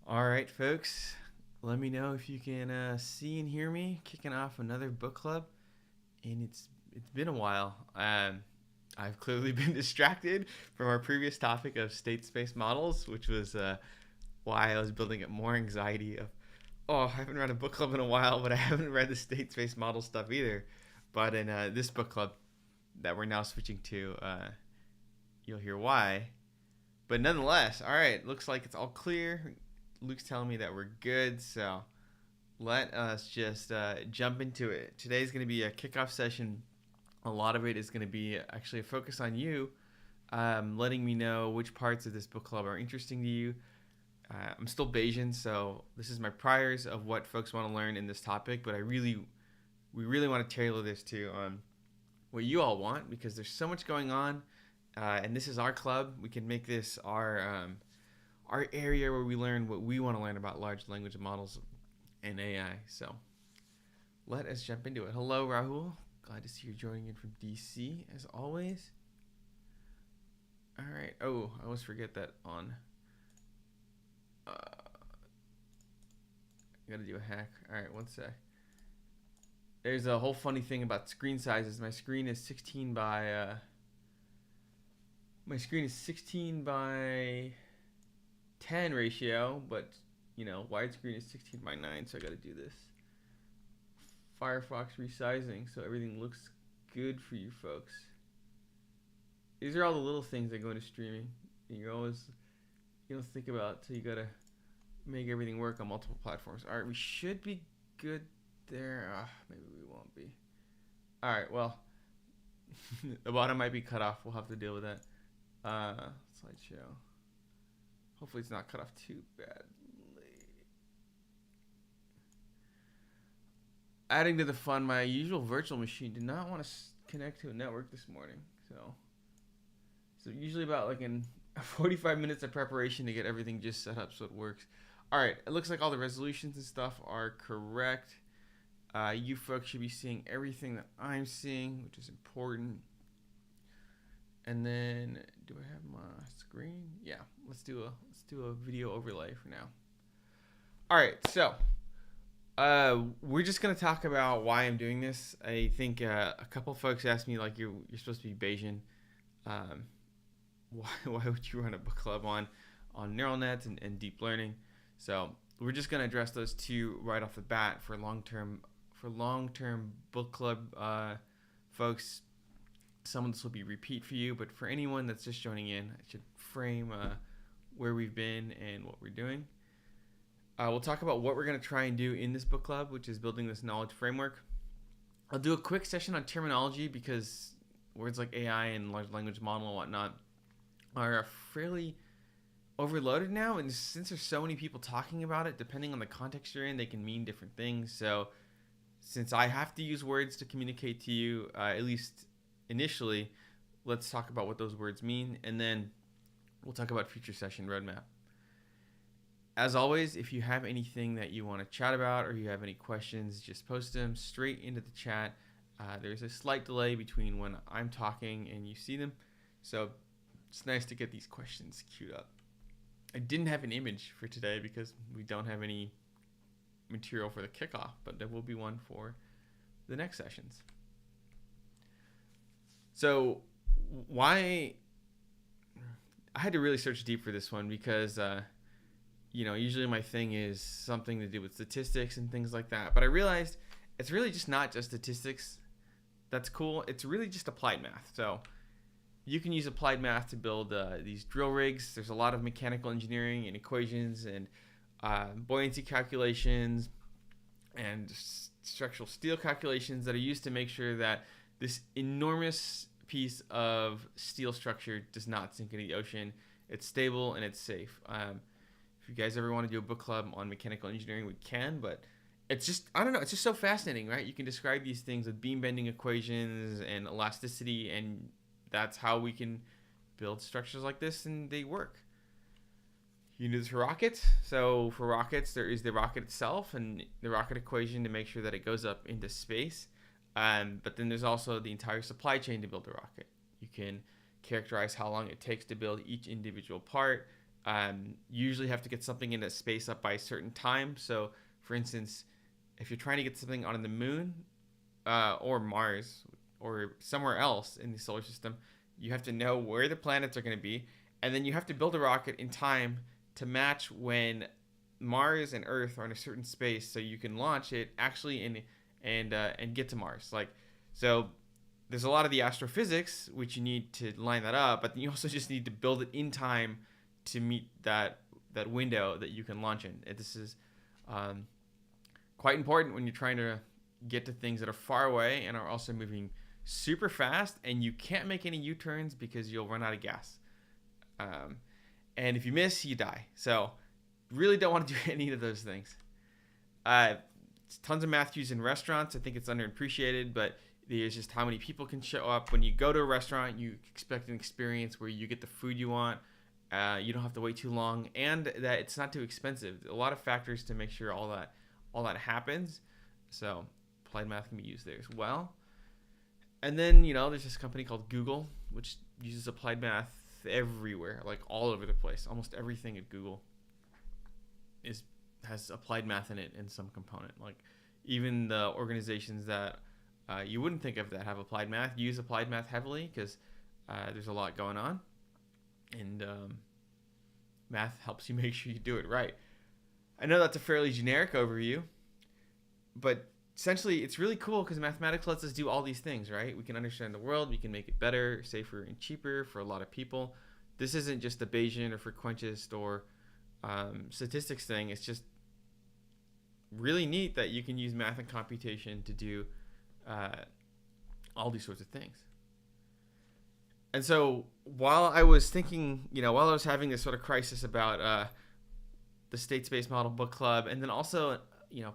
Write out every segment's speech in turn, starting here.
All right, folks. Let me know if you can see and hear me. Kicking off another book club, and it's been a while. I've clearly been distracted from our previous topic of state space models, which was why I was building up more anxiety of, oh, I haven't read a book club in a while, but I haven't read the state space model stuff either. But in this book club that we're now switching to, you'll hear why. But nonetheless, all right, looks like it's all clear. Luke's telling me that we're good, so let us just jump into it. Today's going to be a kickoff session. A lot of it is going to be actually a focus on you, letting me know which parts of this book club are interesting to you. I'm still Bayesian, so this is my priors of what folks want to learn in this topic, but we really want to tailor this to what you all want, because there's so much going on, and this is our club. We can make this our area where we learn what we want to learn about large language models and AI. So let us jump into it. Hello, Rahul. Glad to see you joining in from DC, as always. All right. Oh, I always forget that on. I gotta do a hack. All right, one sec. There's a whole funny thing about screen sizes. My screen is 16 by 10 ratio, but widescreen is 16 by 9, so I gotta do this Firefox resizing so everything looks good for you folks. These are all the little things that go into streaming. You don't think about till you gotta make everything work on multiple platforms. All right, we should be good there. Maybe we won't be. All right, well, the bottom might be cut off. We'll have to deal with that. Slideshow. Hopefully it's not cut off too badly. Adding to the fun, my usual virtual machine did not want to connect to a network this morning. So usually about 45 minutes of preparation to get everything just set up so it works. All right, it looks like all the resolutions and stuff are correct. You folks should be seeing everything that I'm seeing, which is important. And then, do I have my screen? Yeah, let's do a video overlay for now. All right, so we're just gonna talk about why I'm doing this. I think a couple folks asked me you're supposed to be Bayesian. Why would you run a book club on neural nets and deep learning? So we're just gonna address those two right off the bat for long term book club folks. Some of this will be repeat for you, but for anyone that's just joining in, I should frame where we've been and what we're doing. We'll talk about what we're going to try and do in this book club, which is building this knowledge framework. I'll do a quick session on terminology because words like AI and large language model and whatnot are fairly overloaded now. And since there's so many people talking about it, depending on the context you're in, they can mean different things. So since I have to use words to communicate to you, at least initially, let's talk about what those words mean, and then we'll talk about future session roadmap. As always, if you have anything that you want to chat about or you have any questions, just post them straight into the chat. There's a slight delay between when I'm talking and you see them, so it's nice to get these questions queued up. I didn't have an image for today because we don't have any material for the kickoff, but there will be one for the next sessions. So why I had to really search deep for this one because usually my thing is something to do with statistics and things like that, but I realized it's really just not just statistics that's cool. It's really just applied math. So you can use applied math to build these drill rigs. There's a lot of mechanical engineering and equations and buoyancy calculations and structural steel calculations that are used to make sure that this enormous piece of steel structure does not sink into the ocean. It's stable and it's safe. If you guys ever want to do a book club on mechanical engineering, we can, but it's just, I don't know, it's just so fascinating, right? You can describe these things with beam bending equations and elasticity, and that's how we can build structures like this, and they work. You can do this for rockets. So for rockets, there is the rocket itself and the rocket equation to make sure that it goes up into space. But then there's also the entire supply chain to build a rocket. You can characterize how long it takes to build each individual part. You usually have to get something into space up by a certain time. So, for instance, if you're trying to get something on the moon or Mars or somewhere else in the solar system, you have to know where the planets are going to be, and then you have to build a rocket in time to match when Mars and Earth are in a certain space, so you can launch it actually and get to Mars. Like, so there's a lot of the astrophysics which you need to line that up, but you also just need to build it in time to meet that window that you can launch in. And this is quite important when you're trying to get to things that are far away and are also moving super fast, and you can't make any U-turns because you'll run out of gas. And if you miss, you die. So really don't want to do any of those things. Tons of math used in restaurants. I think it's underappreciated, but there's just how many people can show up. When you go to a restaurant, you expect an experience where you get the food you want. You don't have to wait too long, and that it's not too expensive. A lot of factors to make sure all that happens. So applied math can be used there as well. And then, there's this company called Google, which uses applied math everywhere, like all over the place. Almost everything at Google has applied math in it in some component. Like even the organizations that you wouldn't think of that have applied math use applied math heavily because there's a lot going on, and math helps you make sure you do it right. I know that's a fairly generic overview, but essentially it's really cool because mathematics lets us do all these things, right? We can understand the world, we can make it better, safer, and cheaper for a lot of people. This isn't just a Bayesian or frequentist or statistics thing. It's just really neat that you can use math and computation to do all these sorts of things. And so while I was thinking, while I was having this sort of crisis about the state space model book club, and then also,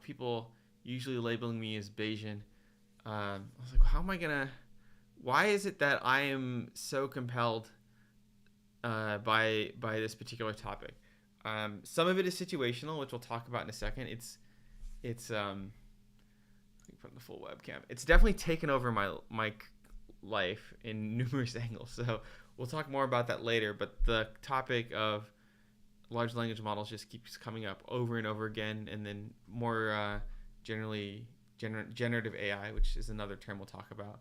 people usually labeling me as Bayesian, I was like, why is it that I am so compelled by this particular topic? Some of it is situational, which we'll talk about in a second. It's let me put in the full webcam. It's definitely taken over my life in numerous angles. So we'll talk more about that later. But the topic of large language models just keeps coming up over and over again, and then more generally generative AI, which is another term we'll talk about.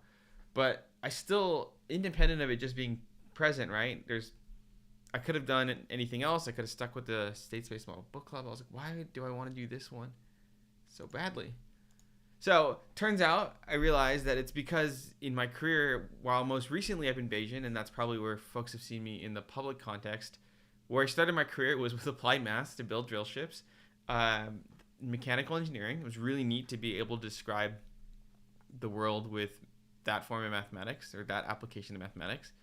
But I still, independent of it just being present, right? I could have done anything else. I could have stuck with the state space model book club. I was like, why do I want to do this one so badly? So turns out I realized that it's because in my career, while most recently I've been Bayesian, and that's probably where folks have seen me in the public context, where I started my career was with applied maths to build drill ships, mechanical engineering. It was really neat to be able to describe the world with that form of mathematics or that application of mathematics.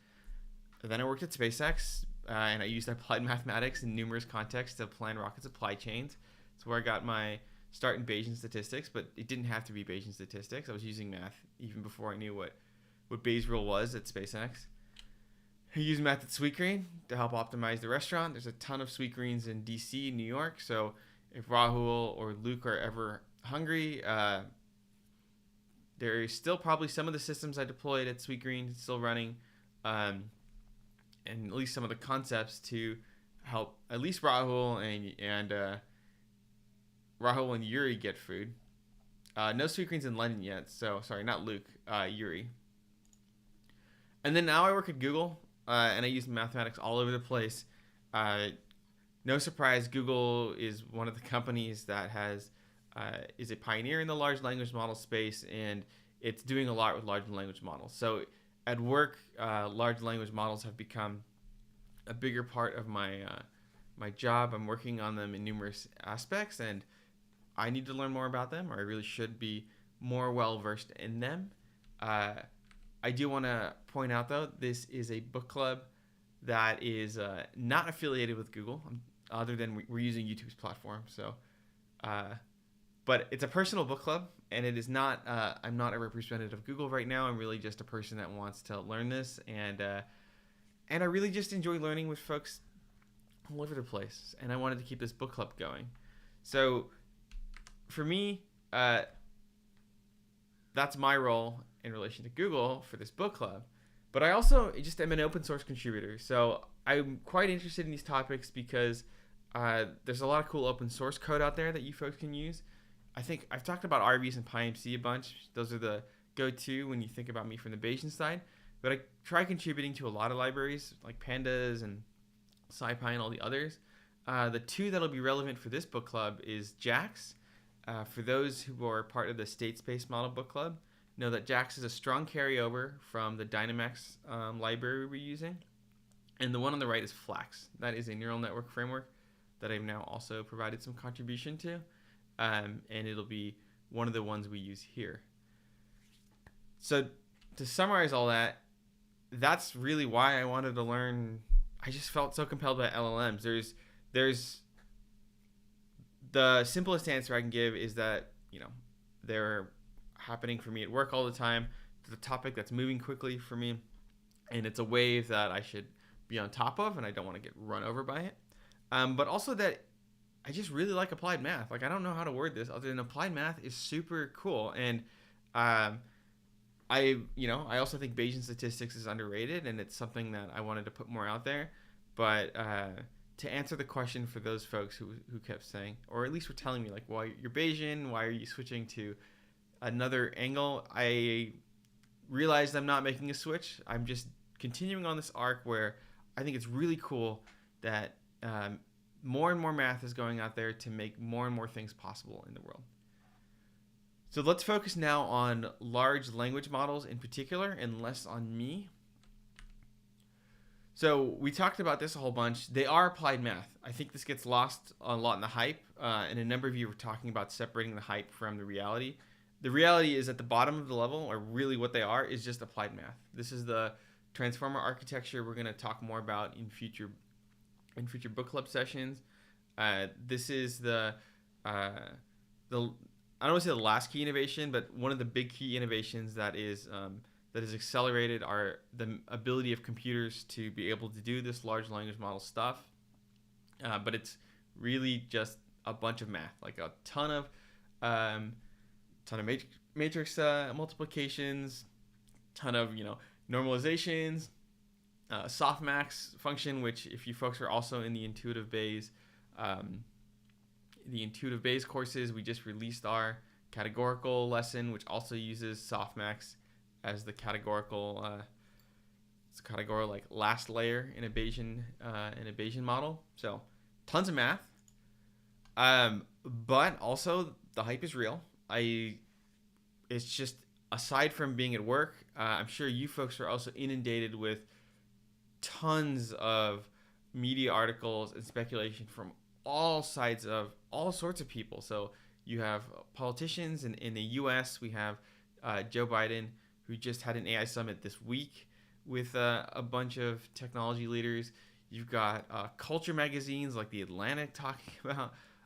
Then I worked at SpaceX, and I used applied mathematics in numerous contexts to plan rocket supply chains. That's where I got my start in Bayesian statistics, but it didn't have to be Bayesian statistics. I was using math even before I knew what Bayes' rule was at SpaceX. I use math at Sweetgreen to help optimize the restaurant. There's a ton of Sweetgreens in DC, New York, so if Rahul or Luke are ever hungry, there is still probably some of the systems I deployed at Sweetgreen still running, and at least some of the concepts to help at least Rahul and Yuri get food. No Sweetgreens in London yet, so sorry, not Luke, Yuri. And then now I work at Google, and I use mathematics all over the place. No surprise, Google is one of the companies that is a pioneer in the large language model space, and it's doing a lot with large language models. So at work, large language models have become a bigger part of my job. I'm working on them in numerous aspects, and I need to learn more about them, or I really should be more well-versed in them. I do want to point out, though, this is a book club that is not affiliated with Google, other than we're using YouTube's platform. So, but it's a personal book club, and it is not. I'm not a representative of Google right now. I'm really just a person that wants to learn this, and I really just enjoy learning with folks all over the place. And I wanted to keep this book club going. So, for me, that's my role in relation to Google for this book club. But I also just am an open source contributor. So I'm quite interested in these topics because there's a lot of cool open source code out there that you folks can use. I think I've talked about RVs and PyMC a bunch. Those are the go-to when you think about me from the Bayesian side. But I try contributing to a lot of libraries like Pandas and SciPy and all the others. The two that'll be relevant for this book club is JAX. For those who are part of the state space model book club, know that JAX is a strong carryover from the Dynamax library we're using. And the one on the right is Flax. That is a neural network framework that I've now also provided some contribution to. And it'll be one of the ones we use here. So to summarize all that, that's really why I wanted to learn. I just felt so compelled by LLMs. There's the simplest answer I can give is that, they're happening for me at work all the time. It's a topic that's moving quickly for me, and it's a wave that I should be on top of, and I don't want to get run over by it. But also that I just really like applied math. Like, I don't know how to word this other than applied math is super cool. And I also think Bayesian statistics is underrated, and it's something that I wanted to put more out there. But to answer the question for those folks who kept saying, or at least were telling me, like, why you're Bayesian, why are you switching to another angle? I realized I'm not making a switch. I'm just continuing on this arc where I think it's really cool that more and more math is going out there to make more and more things possible in the world. So let's focus now on large language models in particular and less on me. So we talked about this a whole bunch. They are applied math. I think this gets lost a lot in the hype, and a number of you were talking about separating the hype from the reality. The reality is at the bottom of the level, or really what they are, is just applied math. This is the transformer architecture we're going to talk more about in future book club sessions. This is the I don't want to say the last key innovation, but one of the big key innovations that has accelerated the ability of computers to be able to do this large language model stuff. But it's really just a bunch of math, like a ton of matrix multiplications, ton of normalizations, softmax function, which if you folks are also in the intuitive Bayes courses, we just released our categorical lesson, which also uses softmax as the categorical like last layer in a Bayesian model. So tons of math, but also the hype is real. It's just, aside from being at work, I'm sure you folks are also inundated with tons of media articles and speculation from all sides of all sorts of people. So you have politicians in the US. We have Joe Biden, who just had an AI summit this week with a bunch of technology leaders. You've got culture magazines like The Atlantic talking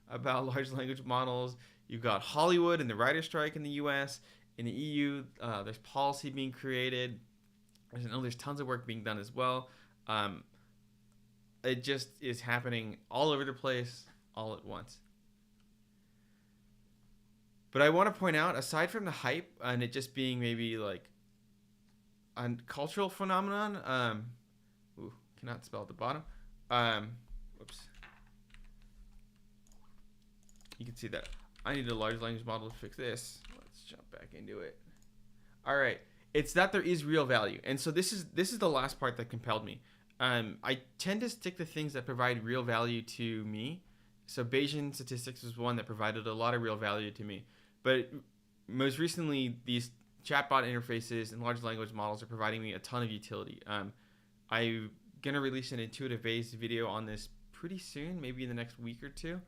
about large language models. You've got Hollywood and the writer strike in the US. In the EU, there's policy being created. There's tons of work being done as well. It just is happening all over the place, all at once. But I want to point out, aside from the hype and it just being maybe like a cultural phenomenon, cannot spell at the bottom. Whoops. You can see that I need a large language model to fix this. Let's jump back into it. All right. It's that there is real value. And so this is the last part that compelled me. I tend to stick to things that provide real value to me. So Bayesian statistics was one that provided a lot of real value to me. But most recently, these chatbot interfaces and large language models are providing me a ton of utility. I'm going to release an intuitive Bayes video on this pretty soon, maybe in the next week or two.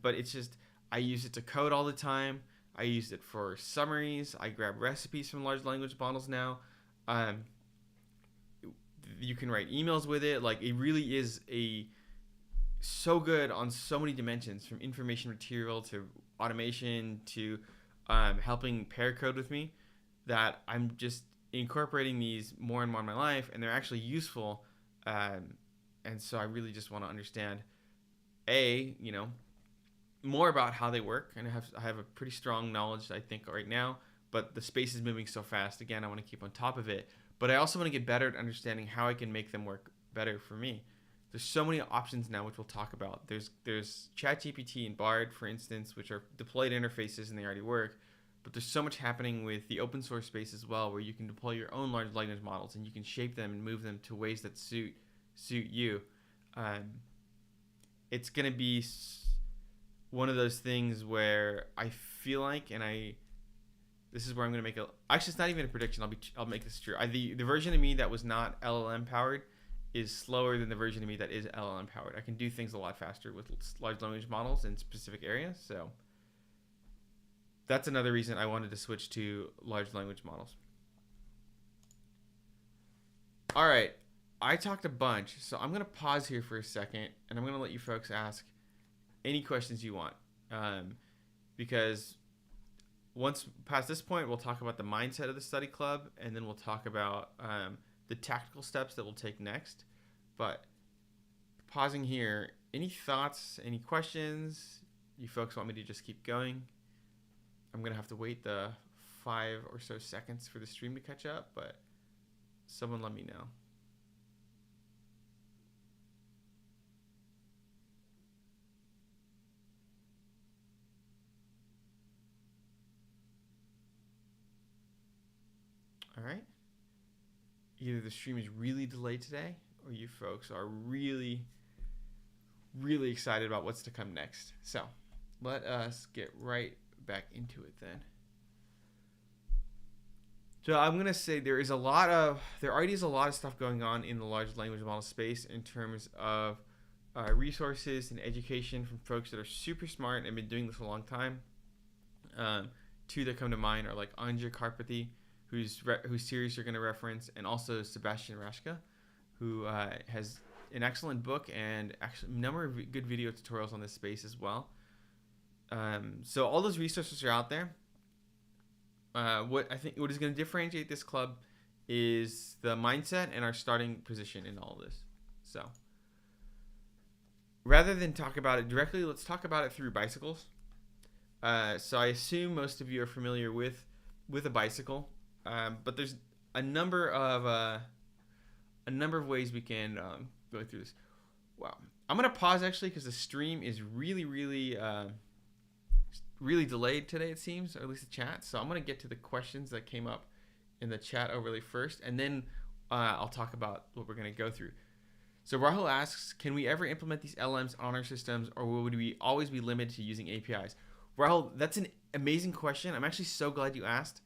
But it's just, I use it to code all the time. I use it for summaries. I grab recipes from large language models now. You can write emails with it. Like, it really is so good on so many dimensions, from information material to automation to helping pair code with me, that I'm just incorporating these more and more in my life, and they're actually useful. And so I really just want to understand, more about how they work, and I have a pretty strong knowledge, I think, right now, but the space is moving so fast. Again, I want to keep on top of it, but I also want to get better at understanding how I can make them work better for me. There's so many options now, which we'll talk about. There's ChatGPT and Bard, for instance, which are deployed interfaces and they already work. But there's so much happening with the open source space as well, where you can deploy your own large language models and you can shape them and move them to ways that suit you. It's gonna be one of those things where I feel like, this is where I'm gonna make actually, it's not even a prediction. I'll make this true. The version of me that was not LLM powered is slower than the version of me that is LLM powered. I can do things a lot faster with large language models in specific areas. So that's another reason I wanted to switch to large language models. All right, I talked a bunch, so I'm gonna pause here for a second, and I'm gonna let you folks ask any questions you want, because once past this point, we'll talk about the mindset of the study club, and then we'll talk about the tactical steps that we'll take next. But pausing here, any thoughts, any questions? You folks want me to just keep going? I'm gonna have to wait the 5 or so seconds for the stream to catch up, but someone let me know. All right. Either the stream is really delayed today, or you folks are really, really excited about what's to come next. So let us get right back into it then. So I'm going to say there already is a lot of stuff going on in the large language model space in terms of resources and education from folks that are super smart and have been doing this a long time. Two that come to mind are like Anja Karpathy, whose series you're going to reference, and also Sebastian Rashka, who has an excellent book and actually a number of good video tutorials on this space as well. So all those resources are out there. What is going to differentiate this club is the mindset and our starting position in all of this. So rather than talk about it directly, let's talk about it through bicycles. So I assume most of you are familiar with a bicycle, but there's a number of ways we can go through this. Wow, I'm gonna pause actually because the stream is really delayed today, it seems, or at least the chat. So I'm gonna get to the questions that came up in the chat overlay first, and then I'll talk about what we're gonna go through. So Rahul asks, can we ever implement these LLMs on our systems, or would we always be limited to using APIs? Rahul, that's an amazing question. I'm actually so glad you asked,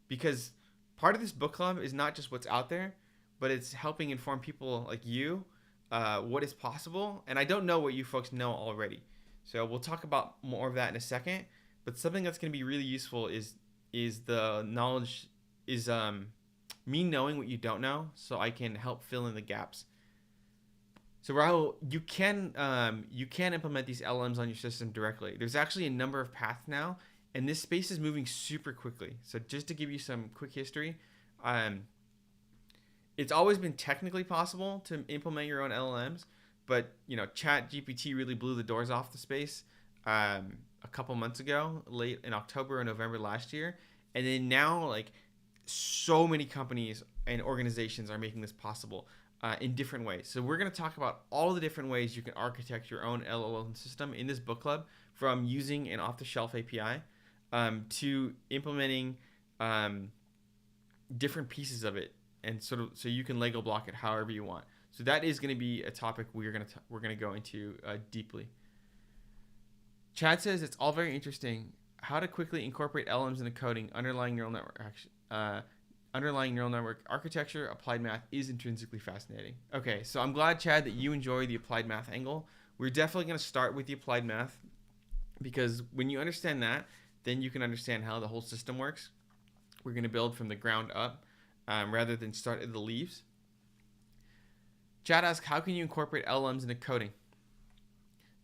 because part of this book club is not just what's out there, but it's helping inform people like you what is possible. And I don't know what you folks know already. So we'll talk about more of that in a second. But something that's going to be really useful is the knowledge, is me knowing what you don't know, so I can help fill in the gaps. So Rahul, you can implement these LLMs on your system directly. There's actually a number of paths now, and this space is moving super quickly. So just to give you some quick history, it's always been technically possible to implement your own LLMs, but ChatGPT really blew the doors off the space a couple months ago, late in October or November last year, and then now like so many companies and organizations are making this possible in different ways. So we're going to talk about all the different ways you can architect your own LLM system in this book club, from using an off-the-shelf API to implementing different pieces of it, and so you can Lego block it however you want. So that is going to be a topic we're going to go into deeply. Chad says it's all very interesting. How to quickly incorporate LLMs into coding, underlying neural network architecture, applied math is intrinsically fascinating. Okay, so I'm glad, Chad, that you enjoy the applied math angle. We're definitely going to start with the applied math, because when you understand that, then you can understand how the whole system works. We're going to build from the ground up rather than start at the leaves. Chad asks, how can you incorporate LLMs into coding?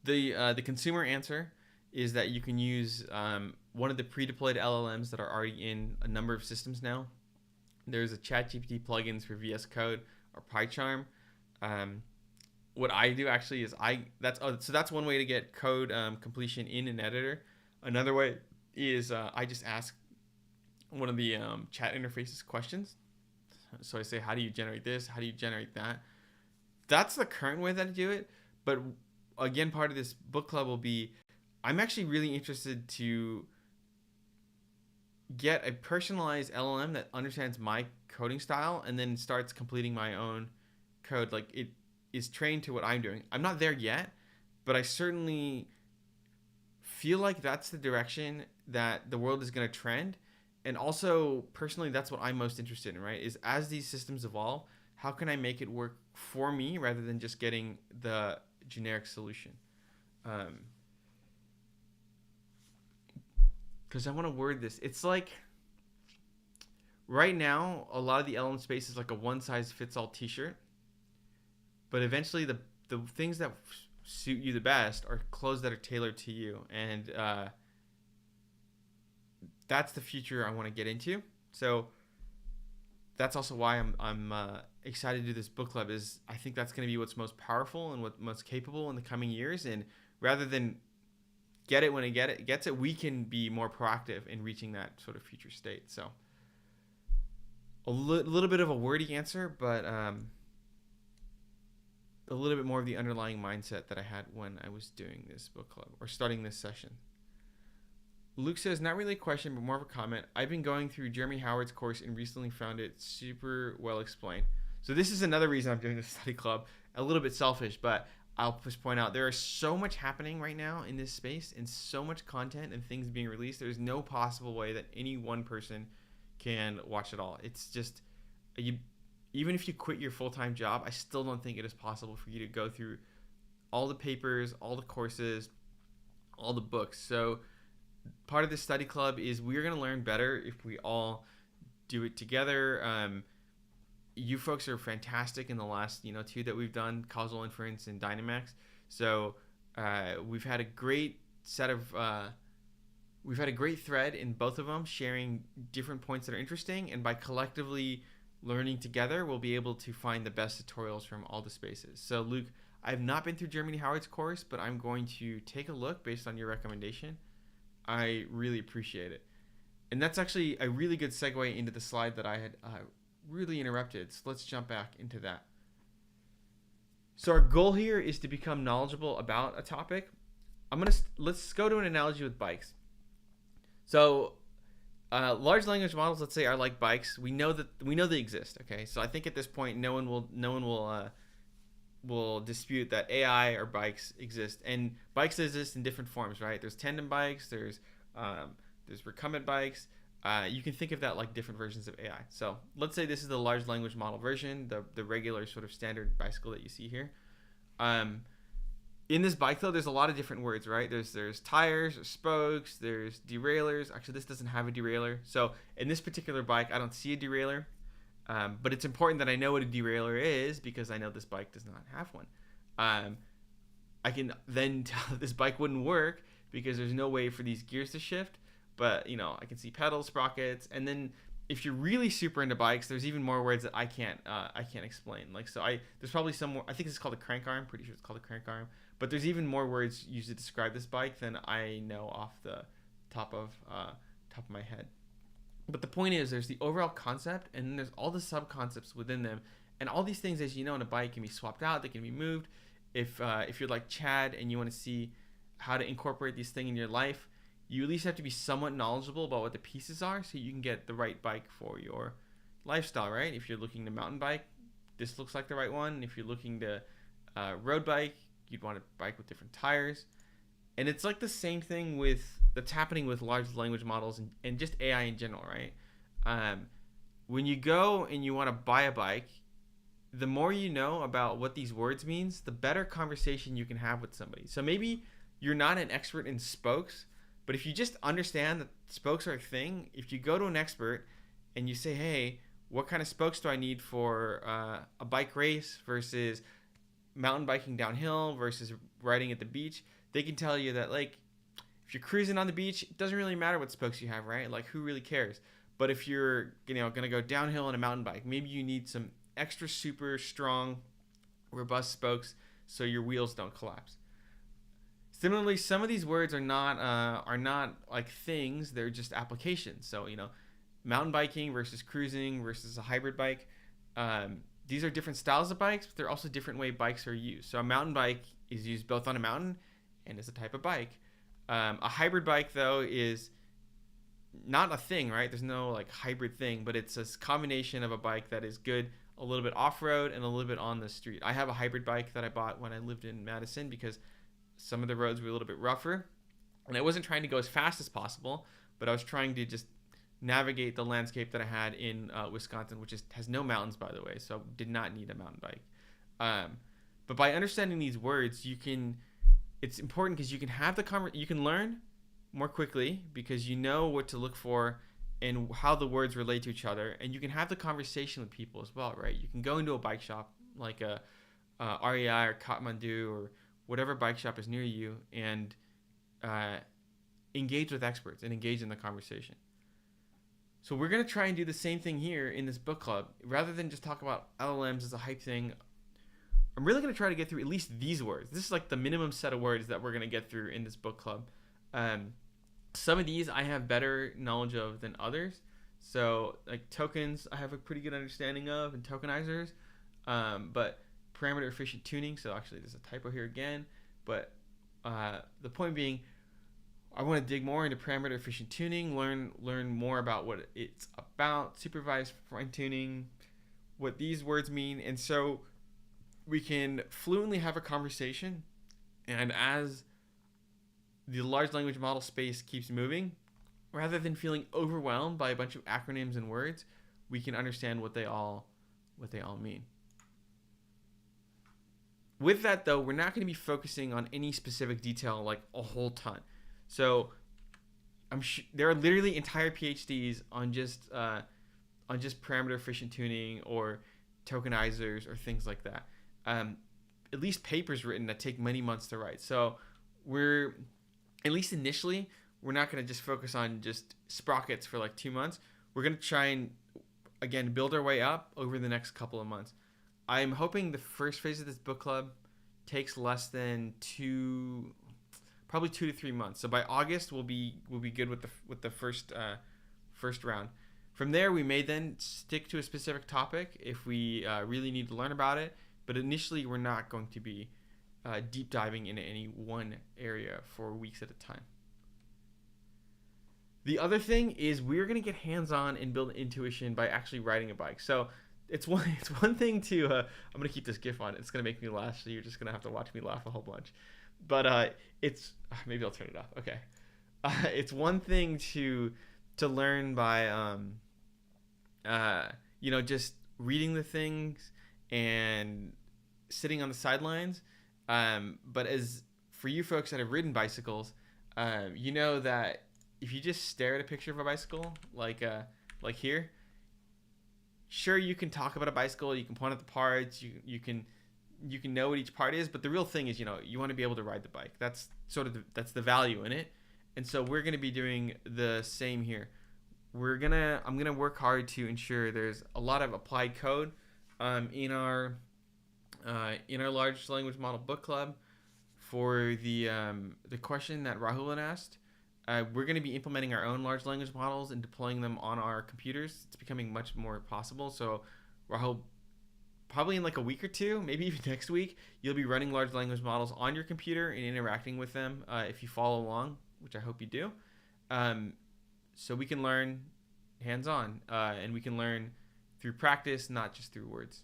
The consumer answer is that you can use one of the pre-deployed LLMs that are already in a number of systems now. There's a ChatGPT plugins for VS Code or PyCharm. What I do actually is that's one way to get code completion in an editor. Another way is I just ask one of the chat interfaces questions. So I say, how do you generate this? How do you generate that? That's the current way that I do it. But again, part of this book club will be, I'm actually really interested to get a personalized LLM that understands my coding style and then starts completing my own code. Like, it is trained to what I'm doing. I'm not there yet, but I certainly feel like that's the direction that the world is going to trend. And also, personally, that's what I'm most interested in, right? Is as these systems evolve, how can I make it work for me rather than just getting the generic solution? Because I want to word this. It's like right now, a lot of the LLM space is like a one-size-fits-all T-shirt. But eventually, the things that suit you the best are clothes that are tailored to you. And that's the future I want to get into. So that's also why I'm excited to do this book club. Is I think that's going to be what's most powerful and what's most capable in the coming years. And rather than get it when it gets it, we can be more proactive in reaching that sort of future state. So a little bit of a wordy answer, but a little bit more of the underlying mindset that I had when I was doing this book club or starting this session. Luke says, not really a question, but more of a comment. I've been going through Jeremy Howard's course and recently found it super well explained. So this is another reason I'm doing this study club. A little bit selfish, but I'll just point out there is so much happening right now in this space and so much content and things being released. There's no possible way that any one person can watch it all. It's just, even if you quit your full-time job, I still don't think it is possible for you to go through all the papers, all the courses, all the books. So part of this study club is we're going to learn better if we all do it together. You folks are fantastic in the last two that we've done, causal inference and Dynamax. So we've had a great thread in both of them, sharing different points that are interesting, and by collectively learning together, we'll be able to find the best tutorials from all the spaces. So Luke, I've not been through Jeremy Howard's course, but I'm going to take a look based on your recommendation. I really appreciate it. And that's actually a really good segue into the slide that I had really interrupted. So let's jump back into that. So our goal here is to become knowledgeable about a topic. Let's go to an analogy with bikes. So large language models, let's say, are like bikes. We know they exist. Okay, so I think at this point, no one will dispute that AI or bikes exist, and bikes exist in different forms, right? There's tandem bikes, there's recumbent bikes. You can think of that like different versions of AI. So let's say this is the large language model version, the regular sort of standard bicycle that you see here. In this bike, though, there's a lot of different words, right? There's tires, there's spokes, there's derailleurs. Actually, this doesn't have a derailleur. So in this particular bike, I don't see a derailleur. But it's important that I know what a derailleur is because I know this bike does not have one. I can then tell this bike wouldn't work because there's no way for these gears to shift. But I can see pedals, sprockets, and then if you're really super into bikes, there's even more words that I can't explain. Like there's probably some more. I think it's called a crank arm. Pretty sure it's called a crank arm. But there's even more words used to describe this bike than I know off the top of my head. But the point is, there's the overall concept, and then there's all the sub-concepts within them. And all these things, as you know, in a bike can be swapped out. They can be moved. If you're like Chad and you want to see how to incorporate these things in your life, you at least have to be somewhat knowledgeable about what the pieces are so you can get the right bike for your lifestyle, right? If you're looking to mountain bike, this looks like the right one. If you're looking to road bike, you'd want a bike with different tires. And it's like the same thing that's happening with large language models and just AI in general, right? When you go and you want to buy a bike, the more you know about what these words means, the better conversation you can have with somebody. So maybe you're not an expert in spokes, but if you just understand that spokes are a thing, if you go to an expert and you say, hey, what kind of spokes do I need for a bike race versus mountain biking downhill versus riding at the beach, they can tell you that, like, if you're cruising on the beach, it doesn't really matter what spokes you have, right? Like, who really cares? But if you're, going to go downhill on a mountain bike, maybe you need some extra super strong, robust spokes so your wheels don't collapse. Similarly, some of these words are not like things; they're just applications. So, mountain biking versus cruising versus a hybrid bike. These are different styles of bikes, but they're also different way bikes are used. So a mountain bike is used both on a mountain and as a type of bike. A hybrid bike, though, is not a thing, right? There's no like hybrid thing, but it's a combination of a bike that is good a little bit off-road and a little bit on the street. I have a hybrid bike that I bought when I lived in Madison because some of the roads were a little bit rougher, and I wasn't trying to go as fast as possible, but I was trying to just navigate the landscape that I had in Wisconsin, which has no mountains, by the way, so did not need a mountain bike. But by understanding these words, it's important because you can have you can learn more quickly because you know what to look for and how the words relate to each other, and you can have the conversation with people as well, right? You can go into a bike shop like a REI or Kathmandu or whatever bike shop is near you and engage with experts and engage in the conversation. So we're going to try and do the same thing here in this book club. Rather than just talk about LLMs as a hype thing, I'm really going to try to get through at least these words. This is like the minimum set of words that we're going to get through in this book club. Some of these I have better knowledge of than others. So like tokens, I have a pretty good understanding of, and tokenizers. But parameter efficient tuning, so actually there's a typo here again. But the point being, I want to dig more into parameter efficient tuning, learn more about what it's about, supervised fine tuning, what these words mean, and so we can fluently have a conversation. And as the large language model space keeps moving, rather than feeling overwhelmed by a bunch of acronyms and words, we can understand what they all mean. With that, though, we're not going to be focusing on any specific detail like a whole ton. So there are literally entire PhDs on just parameter efficient tuning or tokenizers or things like that. At least papers written that take many months to write. So we're, at least initially, we're not going to just focus on just sprockets for like 2 months. We're going to try and, again, build our way up over the next couple of months. I'm hoping the first phase of this book club takes less than probably 2 to 3 months. So by August, we'll be good with the first round. From there, we may then stick to a specific topic if we really need to learn about it. But initially, we're not going to be deep diving into any one area for weeks at a time. The other thing is we're going to get hands-on and build intuition by actually riding a bike. So it's one thing to I'm going to keep this GIF on. It's going to make me laugh, so you're just going to have to watch me laugh a whole bunch. But it's maybe I'll turn it off. Okay. It's one thing to learn by just reading the things and sitting on the sidelines. But as for you folks that have ridden bicycles, you know that if you just stare at a picture of a bicycle, like here, sure, you can talk about a bicycle, you can point at the parts, you can know what each part is, but the real thing is, you want to be able to ride the bike. That's that's the value in it. And so we're going to be doing the same here. I'm going to work hard to ensure there's a lot of applied code in our large language model book club. For the question that Rahul had asked, we're going to be implementing our own large language models and deploying them on our computers. It's becoming much more possible. So Rahul, probably in like a week or two, maybe even next week, you'll be running large language models on your computer and interacting with them if you follow along, which I hope you do. So we can learn hands-on, and we can learn through practice, not just through words.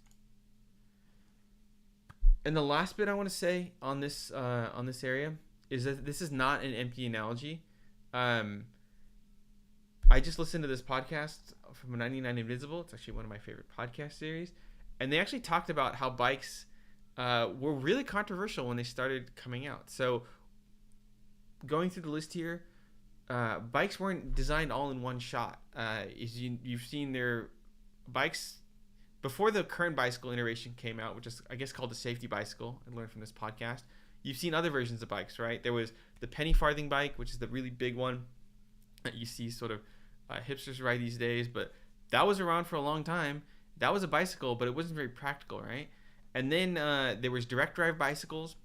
And the last bit I want to say on this area is that this is not an empty analogy. I just listened to this podcast from 99 Invisible. It's actually one of my favorite podcast series. And they actually talked about how bikes were really controversial when they started coming out. So going through the list here, bikes weren't designed all in one shot. You've seen their bikes before the current bicycle iteration came out, which is, I guess, called the safety bicycle. I learned from this podcast. You've seen other versions of bikes, right? There was the penny farthing bike, which is the really big one that you see sort of hipsters ride these days. But that was around for a long time. That was a bicycle, but it wasn't very practical, right? And then there was direct drive bicycles,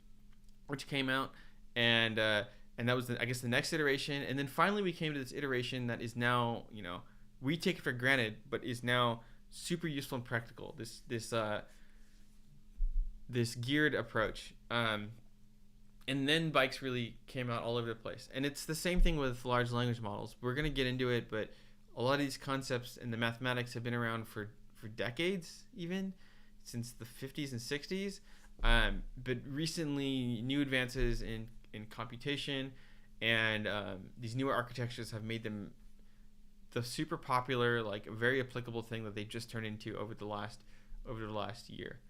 which came out, and that was, I guess, the next iteration. And then finally we came to this iteration that is now, we take it for granted, but is now super useful and practical. This geared approach. And then bikes really came out all over the place. And it's the same thing with large language models. We're going to get into it, but a lot of these concepts and the mathematics have been around for decades, even since the 50s and 60s. But recently, new advances in computation and these newer architectures have made them the super popular, like very applicable thing that they've just turned into over the last year.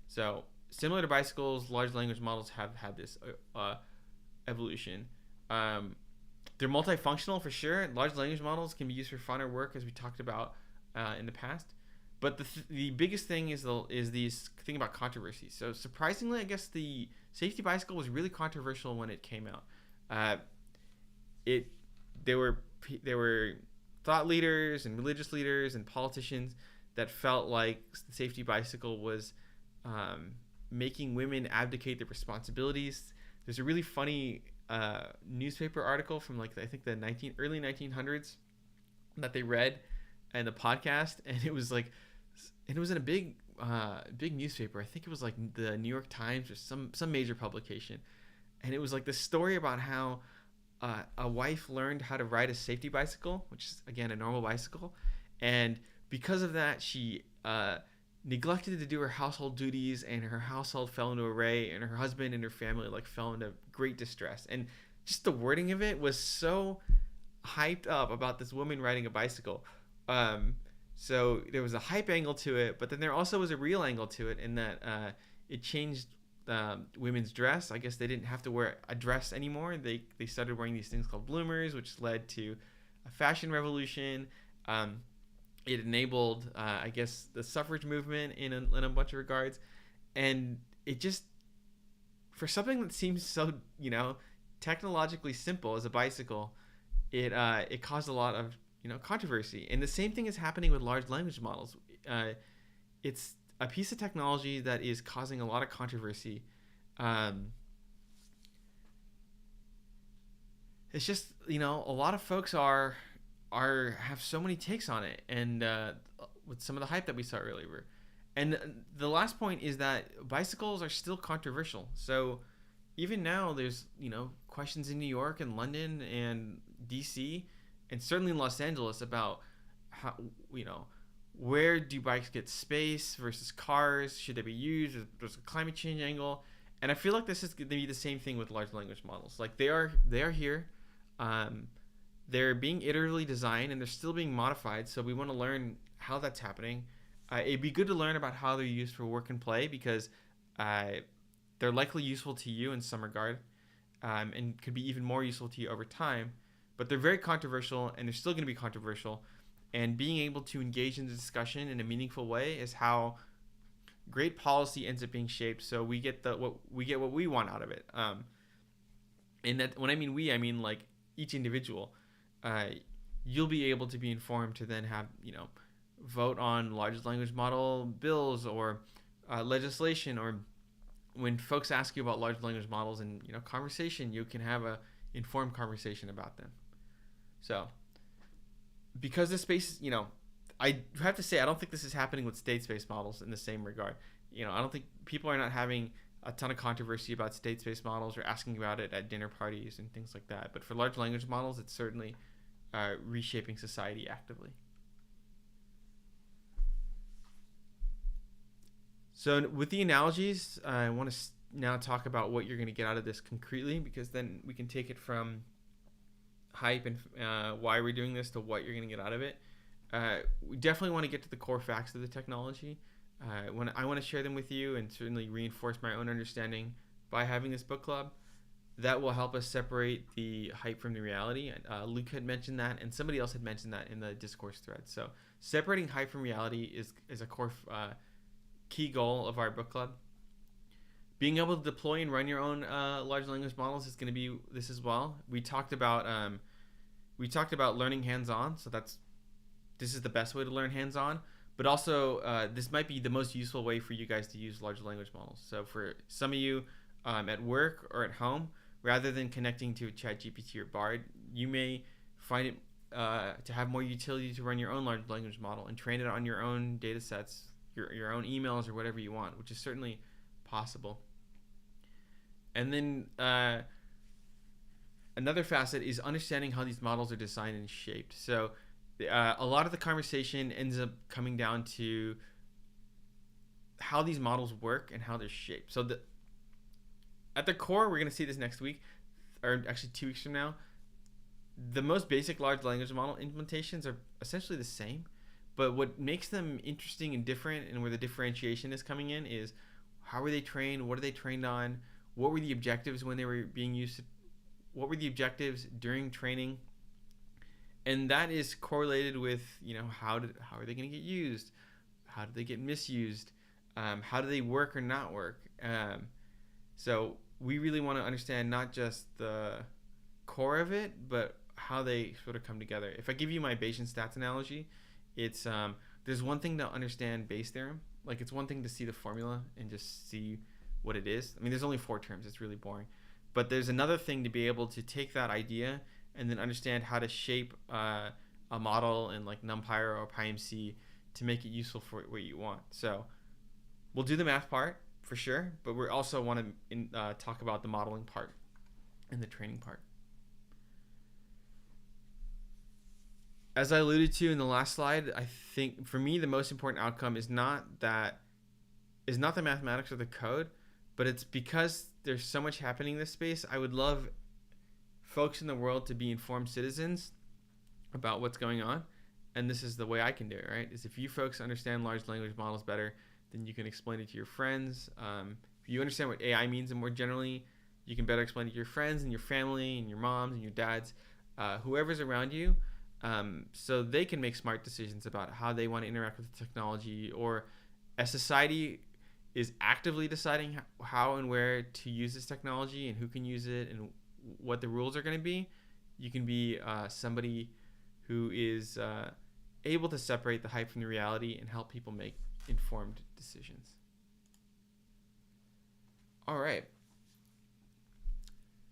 So similar to bicycles, large language models have had this evolution. They're multifunctional for sure. Large language models can be used for fun or work, as we talked about in the past. But the biggest thing is these thing about controversy. So surprisingly, I guess the safety bicycle was really controversial when it came out. There were thought leaders and religious leaders and politicians that felt like the safety bicycle was making women abdicate their responsibilities. There's a really funny newspaper article from like I think the early 1900s that they read in the podcast, and it was in a big newspaper. I think it was like the New York Times or some major publication, and it was like this story about how a wife learned how to ride a safety bicycle, which is again a normal bicycle, and because of that she neglected to do her household duties, and her household fell into array, and her husband and her family like fell into great distress. And just the wording of it was so hyped up about this woman riding a bicycle. So there was a hype angle to it, but then there also was a real angle to it in that it changed women's dress. I guess they didn't have to wear a dress anymore. They started wearing these things called bloomers, which led to a fashion revolution. It enabled, I guess, the suffrage movement in a bunch of regards. And it just, for something that seems so, technologically simple as a bicycle, it caused a lot of, controversy. And the same thing is happening with large language models. It's a piece of technology that is causing a lot of controversy. It's just, a lot of folks have so many takes on it, and with some of the hype that we saw earlier. And the last point is that bicycles are still controversial. So even now there's questions in New York and London and DC and certainly in Los Angeles about how where do bikes get space versus cars? Should they be used? There's a climate change angle. And I feel like this is going to be the same thing with large language models. Like they are here. They're being iteratively designed, and they're still being modified. So we want to learn how that's happening. It'd be good to learn about how they're used for work and play, because they're likely useful to you in some regard, and could be even more useful to you over time. But they're very controversial, and they're still going to be controversial. And being able to engage in the discussion in a meaningful way is how great policy ends up being shaped. So we get what we want out of it. And that, when I mean we, I mean like each individual. You'll be able to be informed to then have vote on large language model bills or legislation, or when folks ask you about large language models and conversation, you can have a informed conversation about them. So because this space, I have to say I don't think this is happening with state-space models in the same regard. I don't think people are not having a ton of controversy about state-space models or asking about it at dinner parties and things like that. But for large language models, it's certainly reshaping society actively. So with the analogies, I want to now talk about what you're going to get out of this concretely, because then we can take it from hype and why we're doing this to what you're going to get out of it. We definitely want to get to the core facts of the technology. I want to share them with you and certainly reinforce my own understanding by having this book club. That will help us separate the hype from the reality. Luke had mentioned that, and somebody else had mentioned that in the discourse thread. So separating hype from reality is a core key goal of our book club. Being able to deploy and run your own large language models is going to be this as well. We talked about learning hands-on, so this is the best way to learn hands-on. But also, this might be the most useful way for you guys to use large language models. So for some of you at work or at home, rather than connecting to ChatGPT or Bard, you may find it to have more utility to run your own large language model and train it on your own data sets, your own emails or whatever you want, which is certainly possible. And then another facet is understanding how these models are designed and shaped. So a lot of the conversation ends up coming down to how these models work and how they're shaped. So at the core, we're going to see this next week, or actually 2 weeks from now. The most basic large language model implementations are essentially the same, but what makes them interesting and different, and where the differentiation is coming in, is how were they trained, what are they trained on, what were the objectives when they were being used, what were the objectives during training, and that is correlated with, how are they going to get used, how do they get misused, how do they work or not work. So we really want to understand not just the core of it, but how they sort of come together. If I give you my Bayesian stats analogy, it's there's one thing to understand Bayes' theorem. Like, it's one thing to see the formula and just see what it is. I mean, there's only 4 terms. It's really boring. But there's another thing to be able to take that idea and then understand how to shape a model in like NumPy or PyMC to make it useful for what you want. So we'll do the math part for sure, but we also want to talk about the modeling part and the training part. As I alluded to in the last slide, I think for me the most important outcome is not the mathematics or the code, but it's because there's so much happening in this space. I would love folks in the world to be informed citizens about what's going on, and this is the way I can do it, right? Is if you folks understand large language models better, then you can explain it to your friends. If you understand what AI means, and more generally, you can better explain it to your friends and your family and your moms and your dads, whoever's around you, so they can make smart decisions about how they want to interact with the technology, or as society is actively deciding how and where to use this technology and who can use it and what the rules are going to be. You can be somebody who is able to separate the hype from the reality and help people make informed decisions. All right.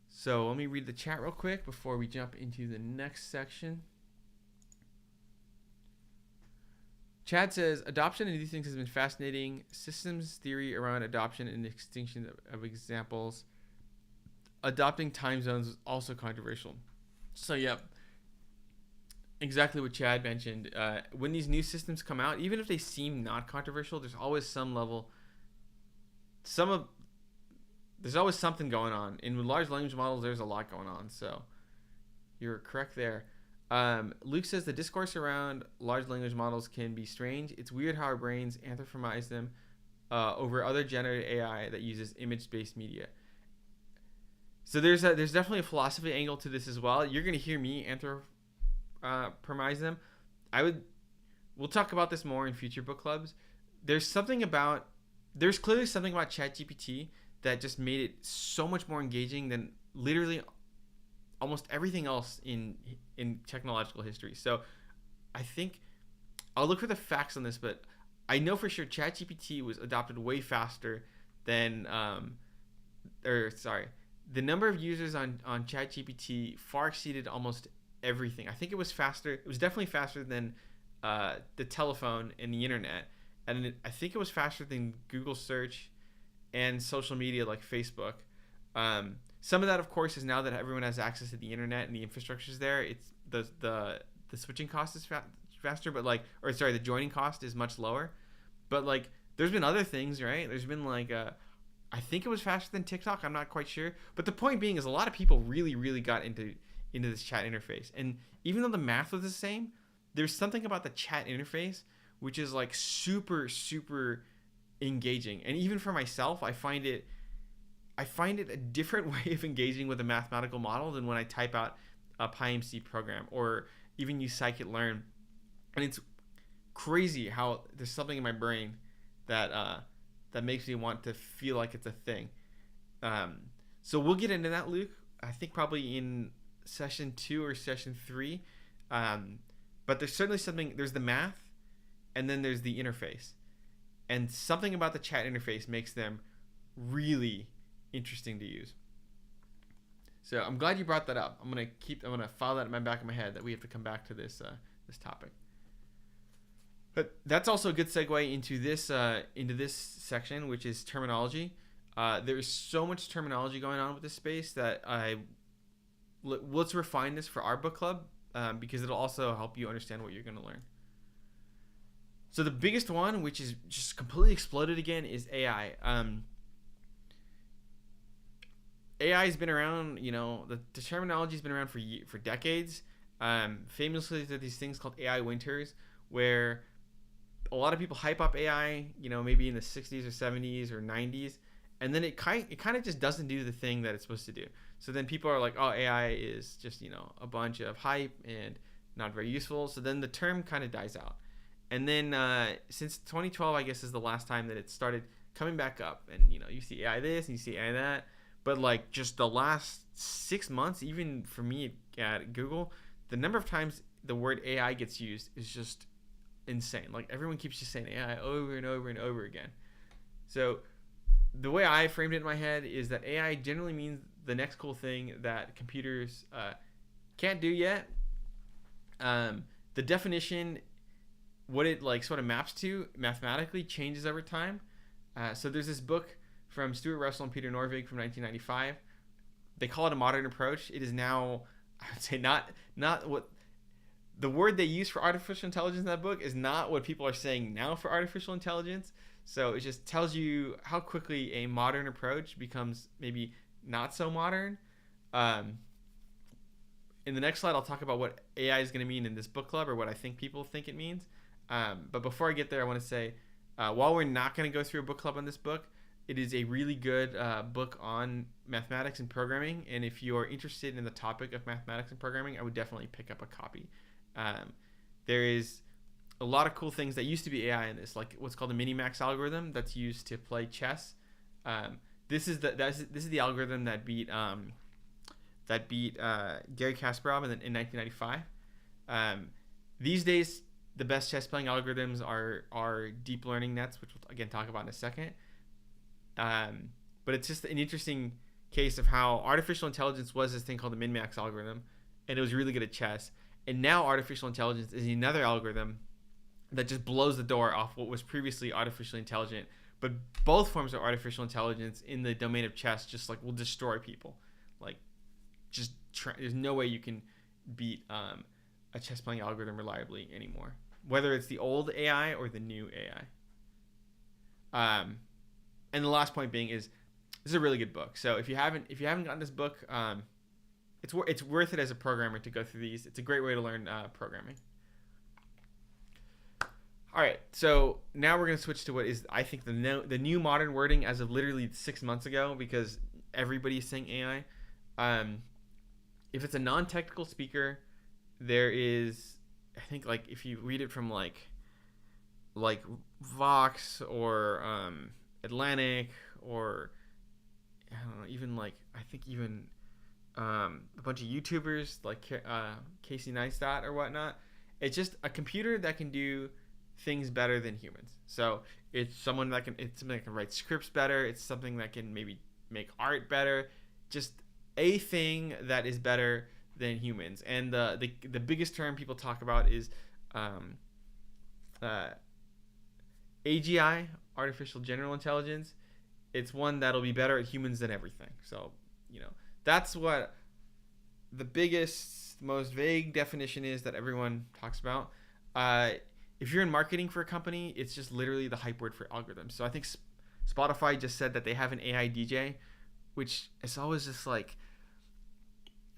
So let me read the chat real quick before we jump into the next section. Chad says, adoption of these things has been fascinating. Systems theory around adoption and extinction of examples. Adopting time zones is also controversial. So, yep. Exactly what Chad mentioned. When these new systems come out, even if they seem not controversial, there's always some level, there's always something going on. And with large language models, there's a lot going on. So you're correct there. Luke says the discourse around large language models can be strange. It's weird how our brains anthropomorphize them over other generative AI that uses image-based media. So there's definitely a philosophy angle to this as well. You're going to hear me anthropomorphize them. We'll talk about this more in future book clubs. There's clearly something about ChatGPT that just made it so much more engaging than literally almost everything else in technological history. So I think I'll look for the facts on this, but I know for sure ChatGPT was adopted way faster than the number of users on ChatGPT far exceeded almost everything. I think it was faster. It was definitely faster than the telephone and the internet, and I think it was faster than Google search and social media like Facebook. Some of that, of course, is now that everyone has access to the internet and the infrastructure is there. It's the switching cost is faster, but the joining cost is much lower. But there's been other things, right? There's been I think it was faster than TikTok. I'm not quite sure. But the point being is a lot of people really, really got into this chat interface. And even though the math was the same, there's something about the chat interface which is super, super engaging. And even for myself, I find it a different way of engaging with a mathematical model than when I type out a PyMC program or even use scikit-learn. And it's crazy how there's something in my brain that makes me want to feel like it's a thing. So we'll get into that, Luke. I think probably in session 2 or session 3. But there's certainly something. There's the math, and then there's the interface. And something about the chat interface makes them really interesting to use. So I'm glad you brought that up. I'm gonna file that in my back of my head that we have to come back to this topic. But that's also a good segue into this section, which is terminology. There is so much terminology going on with this space that let's refine this for our book club, because it'll also help you understand what you're going to learn. So the biggest one, which is just completely exploded again, is AI. AI has been around, the terminology has been around for decades. Famously, there's these things called AI winters, where a lot of people hype up AI, maybe in the 60s or 70s or 90s, and then it kind of just doesn't do the thing that it's supposed to do. So then people are like, oh, AI is just, a bunch of hype and not very useful. So then the term kind of dies out. And then since 2012, I guess, is the last time that it started coming back up. And, you see AI this and you see AI that. But like just the last 6 months, even for me at Google, the number of times the word AI gets used is just insane. Like everyone keeps just saying AI over and over and over again. So the way I framed it in my head is that AI generally means the next cool thing that computers can't do yet. The definition, what it like sort of maps to mathematically, changes over time. So there's this book from Stuart Russell and Peter Norvig from 1995. They call it a modern approach. It is now, I would say, not what the word they use for artificial intelligence in that book is not what people are saying now for artificial intelligence. So it just tells you how quickly a modern approach becomes maybe not so modern. In the next slide, I'll talk about what AI is going to mean in this book club, or what I think people think it means. But before I get there, I want to say, while we're not going to go through a book club on this book, it is a really good book on mathematics and programming. And if you are interested in the topic of mathematics and programming, I would definitely pick up a copy. There is a lot of cool things that used to be AI in this, like what's called a minimax algorithm that's used to play chess. This is the algorithm that beat Garry Kasparov in 1995. These days, the best chess playing algorithms are deep learning nets, which we'll again talk about in a second. But it's just an interesting case of how artificial intelligence was this thing called the min-max algorithm, and it was really good at chess. And now artificial intelligence is another algorithm that just blows the door off what was previously artificially intelligent. But both forms of artificial intelligence in the domain of chess just like will destroy people. Like, there's no way you can beat a chess playing algorithm reliably anymore, whether it's the old AI or the new AI. And the last point being is, this is a really good book. So if you haven't gotten this book, it's worth it as a programmer to go through these. It's a great way to learn programming. All right, so now we're going to switch to what is, I think, the new modern wording as of literally 6 months ago, because everybody's saying AI. If it's a non-technical speaker, there is, I think, like if you read it from like Vox or Atlantic, or I don't know, even like I think even a bunch of YouTubers like Casey Neistat or whatnot. It's just a computer that can do things better than humans. So it's something that can write scripts better. It's something that can maybe make art better. Just a thing that is better than humans. And the biggest term people talk about is AGI, artificial general intelligence. It's one that'll be better at humans than everything. So, that's what the biggest, most vague definition is that everyone talks about. If you're in marketing for a company, it's just literally the hype word for algorithms. So I think Spotify just said that they have an AI DJ, which is always just like,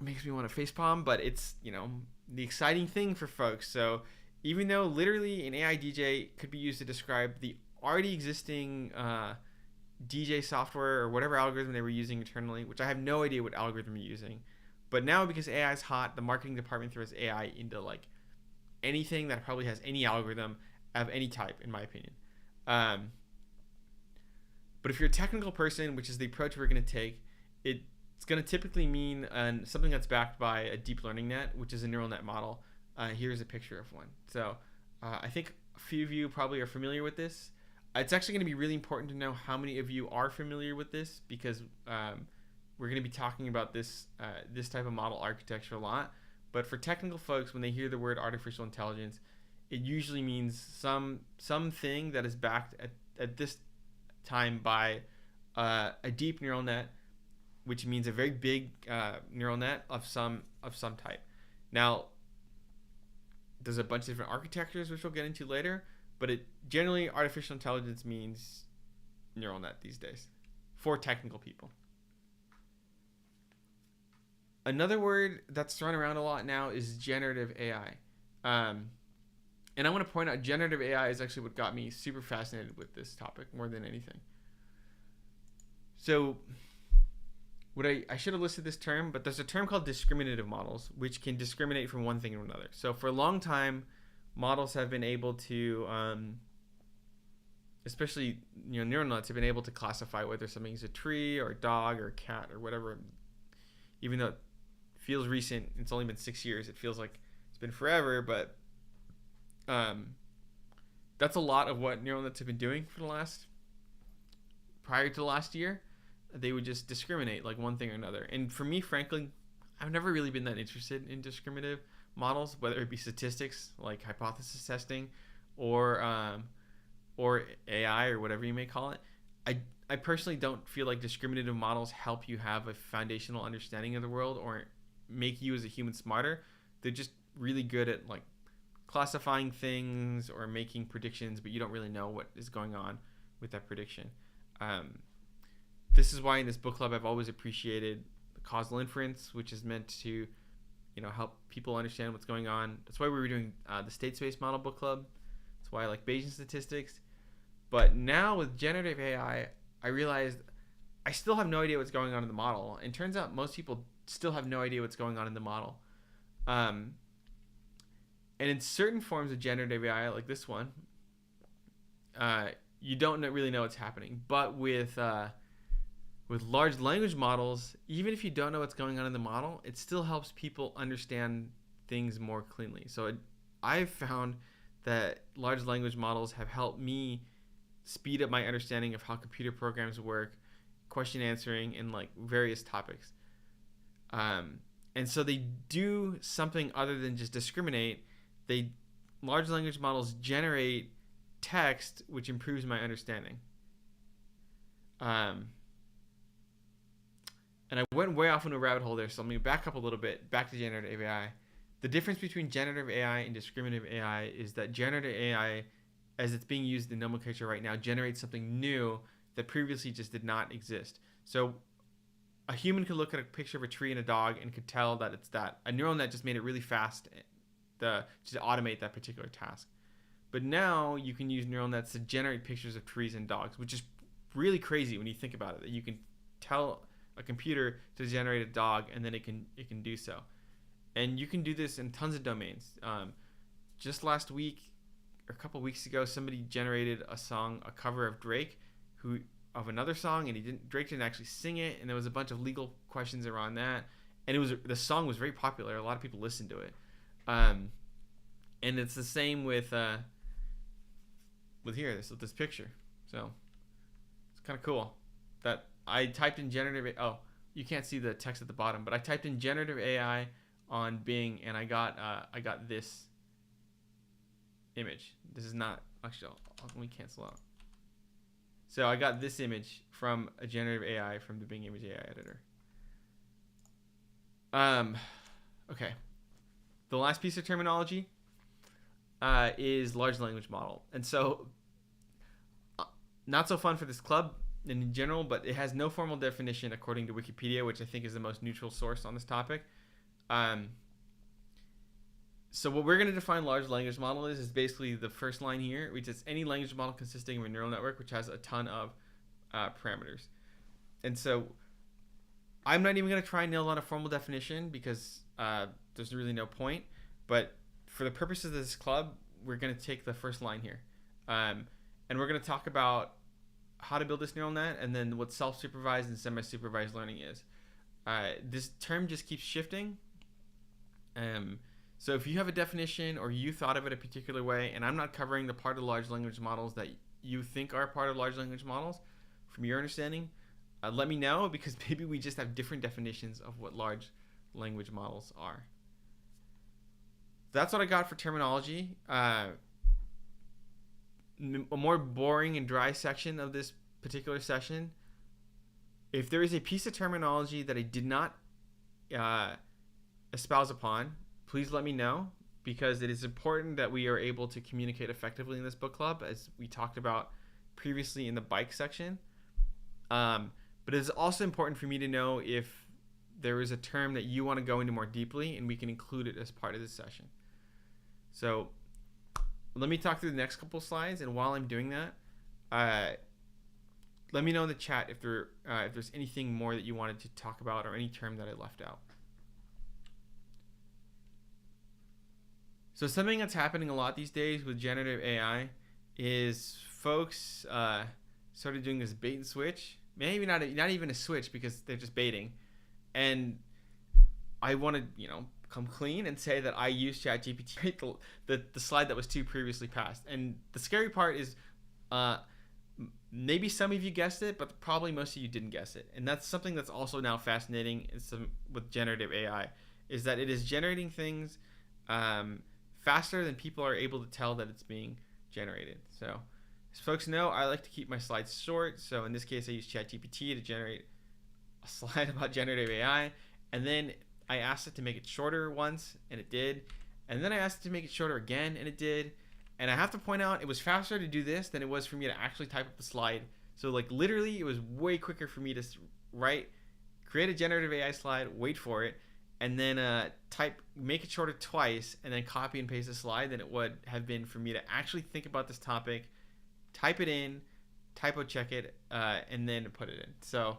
it makes me want to facepalm, but it's, the exciting thing for folks. So even though literally an AI DJ could be used to describe the already existing DJ software or whatever algorithm they were using internally, which I have no idea what algorithm you're using. But now, because AI is hot, the marketing department throws AI into like anything that probably has any algorithm of any type, in my opinion. But if you're a technical person, which is the approach we're going to take, it's going to typically mean something that's backed by a deep learning net, which is a neural net model. Here's a picture of one. So I think a few of you probably are familiar with this. It's actually going to be really important to know how many of you are familiar with this, because we're going to be talking about this type of model architecture a lot. But for technical folks, when they hear the word artificial intelligence, it usually means something that is backed at this time by a deep neural net, which means a very big neural net of some type. Now, there's a bunch of different architectures which we'll get into later, but it generally artificial intelligence means neural net these days for technical people. Another word that's thrown around a lot now is generative AI. And I want to point out generative AI is actually what got me super fascinated with this topic more than anything. So I should have listed this term, but there's a term called discriminative models, which can discriminate from one thing to another. So for a long time, models have been able to, especially neural nets, have been able to classify whether something is a tree or a dog or a cat or whatever. Even though it feels recent, it's only been 6 years. It feels like it's been forever, but that's a lot of what neural nets have been doing for prior to last year. They would just discriminate like one thing or another. And for me, frankly, I've never really been that interested in discriminative models, whether it be statistics like hypothesis testing or AI or whatever you may call it. I personally don't feel like discriminative models help you have a foundational understanding of the world or make you as a human smarter. They're just really good at like classifying things or making predictions, but you don't really know what is going on with that prediction. This is why in this book club I've always appreciated the causal inference, which is meant to, help people understand what's going on. That's why we were doing the state space model book club. That's why I like Bayesian statistics. But now with generative AI, I realized I still have no idea what's going on in the model. And it turns out most people still have no idea what's going on in the model. And in certain forms of generative AI, like this one, you don't really know what's happening. But with large language models, even if you don't know what's going on in the model, it still helps people understand things more cleanly. So I've found that large language models have helped me speed up my understanding of how computer programs work, question answering, and like various topics. And so they do something other than just discriminate. Large language models generate text, which improves my understanding. And I went way off into a rabbit hole there, so let me back up a little bit, back to generative AI. The difference between generative AI and discriminative AI is that generative AI, as it's being used in nomenclature right now, generates something new that previously just did not exist. So a human could look at a picture of a tree and a dog and could tell that it's that. A neural net just made it really fast to automate that particular task. But now you can use neural nets to generate pictures of trees and dogs, which is really crazy when you think about it, that you can tell a computer to generate a dog and then it can do so. And you can do this in tons of domains. Just last week or a couple weeks ago, somebody generated a cover of Drake of another song, and Drake didn't actually sing it, and there was a bunch of legal questions around that, and the song was very popular. A lot of people listened to it. And it's the same with this picture. So it's kind of cool that I typed in generative. Oh, you can't see the text at the bottom, but I typed in generative AI on Bing, and I got this image. This is not actually. Let me cancel out. So I got this image from a generative AI from the Bing Image AI editor. Okay. The last piece of terminology is large language model. And so not so fun for this club in general, but it has no formal definition according to Wikipedia, which I think is the most neutral source on this topic. So what we're going to define large language model is basically the first line here, which is any language model consisting of a neural network which has a ton of parameters. And so I'm not even going to try and nail down a formal definition because there's really no point. But for the purposes of this club, we're going to take the first line here. And we're going to talk about how to build this neural net and then what self-supervised and semi-supervised learning is. This term just keeps shifting. So if you have a definition or you thought of it a particular way, and I'm not covering the part of large language models that you think are part of large language models from your understanding, let me know, because maybe we just have different definitions of what large language models are. That's what I got for terminology. A more boring and dry section of this particular session. If there is a piece of terminology that I did not espouse upon, please let me know, because it is important that we are able to communicate effectively in this book club, as we talked about previously in the bike section. But it's also important for me to know if there is a term that you want to go into more deeply, and we can include it as part of this session. So let me talk through the next couple slides, and while I'm doing that, let me know in the chat if there's anything more that you wanted to talk about, or any term that I left out. So something that's happening a lot these days with generative AI is folks started doing this bait and switch. Maybe not even a switch, because they're just baiting. And I want to, come clean and say that I used ChatGPT, the slide that was too previously passed. And the scary part is maybe some of you guessed it, but probably most of you didn't guess it. And that's something that's also now fascinating with generative AI, is that it is generating things faster than people are able to tell that it's being generated. So as folks know, I like to keep my slides short. So in this case, I use ChatGPT to generate a slide about generative AI. And then I asked it to make it shorter once, and it did. And then I asked it to make it shorter again, and it did. And I have to point out, it was faster to do this than it was for me to actually type up the slide. So like literally, it was way quicker for me to create a generative AI slide, wait for it, and then make it shorter twice, and then copy and paste the slide than it would have been for me to actually think about this topic, type it in, typo check it, and then put it in. So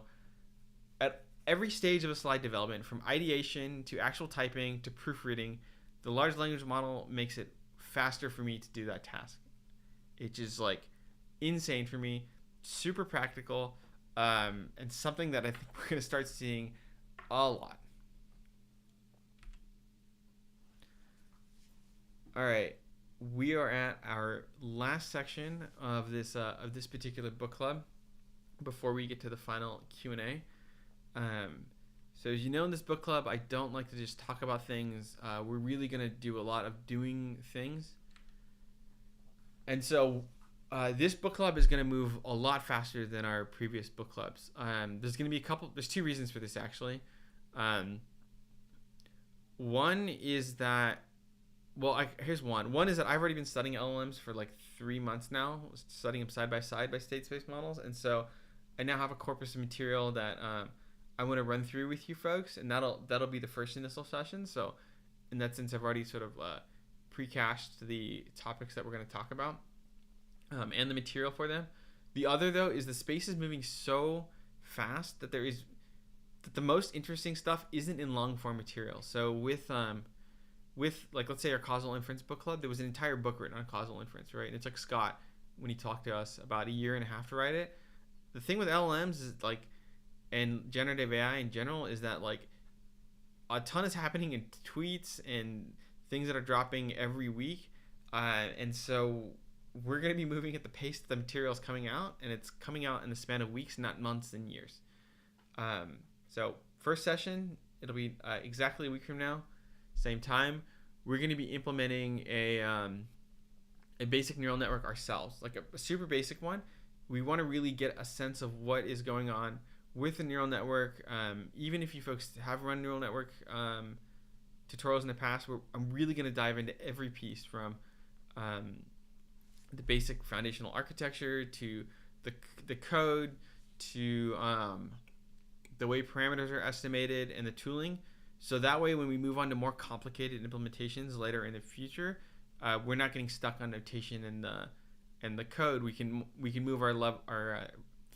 at every stage of a slide development, from ideation to actual typing to proofreading, the large language model makes it faster for me to do that task. It's just like insane for me, super practical, and something that I think we're going to start seeing a lot. All right, we are at our last section of this particular book club before we get to the final Q&A. So as you know, in this book club, I don't like to just talk about things. We're really going to do a lot of doing things. And so this book club is going to move a lot faster than our previous book clubs. There's going to be there's two reasons for this, actually. One is that, here's one. One is that I've already been studying LLMs for like 3 months now, studying them side by side by state space models. And so I now have a corpus of material that I want to run through with you folks, and that'll be the first initial session. So in that sense, I've already sort of pre-cached the topics that we're going to talk about and the material for them. The other, though, is the space is moving so fast that the most interesting stuff isn't in long form material. So with like, let's say our causal inference book club, there was an entire book written on causal inference, right? And it took Scott, when he talked to us, about 1.5 years to write it. The thing with LLMs is like, and generative AI in general, is that like a ton is happening in tweets and things that are dropping every week. And so we're going to be moving at the pace that the material is coming out, and it's coming out in the span of weeks, not months and years. So first session, it'll be exactly a week from now, same time. We're going to be implementing a basic neural network ourselves, like a super basic one. We want to really get a sense of what is going on with the neural network. Even if you folks have run neural network tutorials in the past, I'm really going to dive into every piece, from the basic foundational architecture to the code to the way parameters are estimated and the tooling. So that way, when we move on to more complicated implementations later in the future, we're not getting stuck on notation and the code. We can move our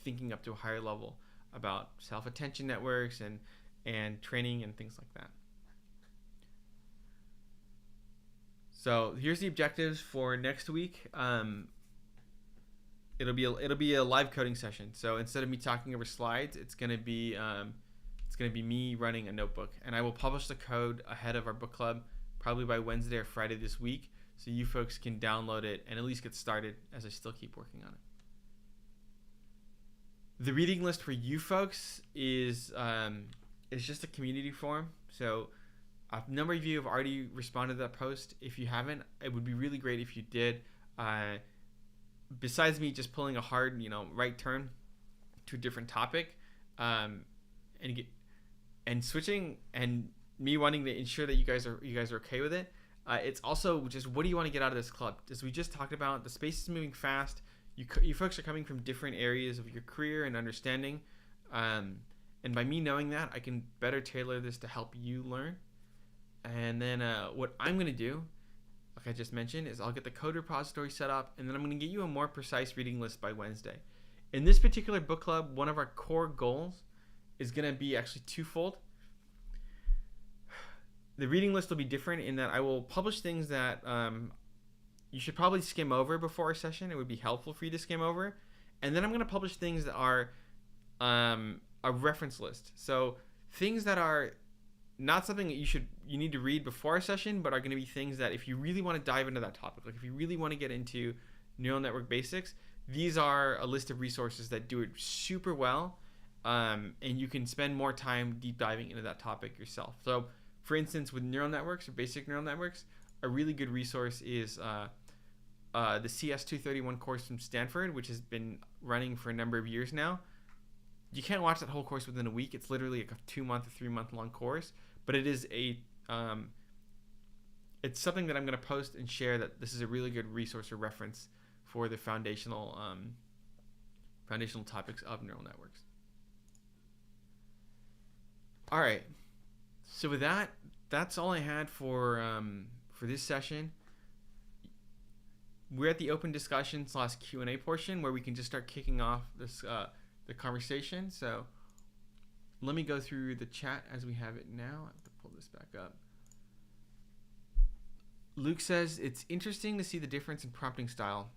thinking up to a higher level about self-attention networks and training and things like that. So here's the objectives for next week. It'll be a live coding session. So instead of me talking over slides, it's gonna be me running a notebook, and I will publish the code ahead of our book club, probably by Wednesday or Friday this week, so you folks can download it and at least get started as I still keep working on it. The reading list for you folks is just a community forum. So a number of you have already responded to that post. If you haven't, it would be really great if you did. Besides me just pulling a hard, right turn to a different topic, and switching, and me wanting to ensure that you guys are okay with it. It's also just, what do you want to get out of this club? As we just talked about, the space is moving fast. You folks are coming from different areas of your career and understanding, and by me knowing that, I can better tailor this to help you learn. And then what I'm going to do, like I just mentioned, is I'll get the code repository set up, and then I'm going to get you a more precise reading list by Wednesday. In this particular book club, one of our core goals is going to be actually twofold. The reading list will be different in that I will publish things that you should probably skim over before a session. It would be helpful for you to skim over. And then I'm going to publish things that are a reference list. So things that are not something that you need to read before a session, but are going to be things that if you really want to dive into that topic, like if you really want to get into neural network basics, these are a list of resources that do it super well, and you can spend more time deep diving into that topic yourself. So for instance, with neural networks or basic neural networks, a really good resource is the CS231 course from Stanford, which has been running for a number of years now. You can't watch that whole course within a week. It's literally like a 2-month or 3-month long course, but it is it's something that I'm going to post and share, that this is a really good resource or reference for the foundational topics of neural networks. All right. So with that, that's all I had for this session. We're at the open discussion / Q&A portion where we can just start kicking off this the conversation. So let me go through the chat as we have it now. I have to pull this back up. Luke says, it's interesting to see the difference in prompting style.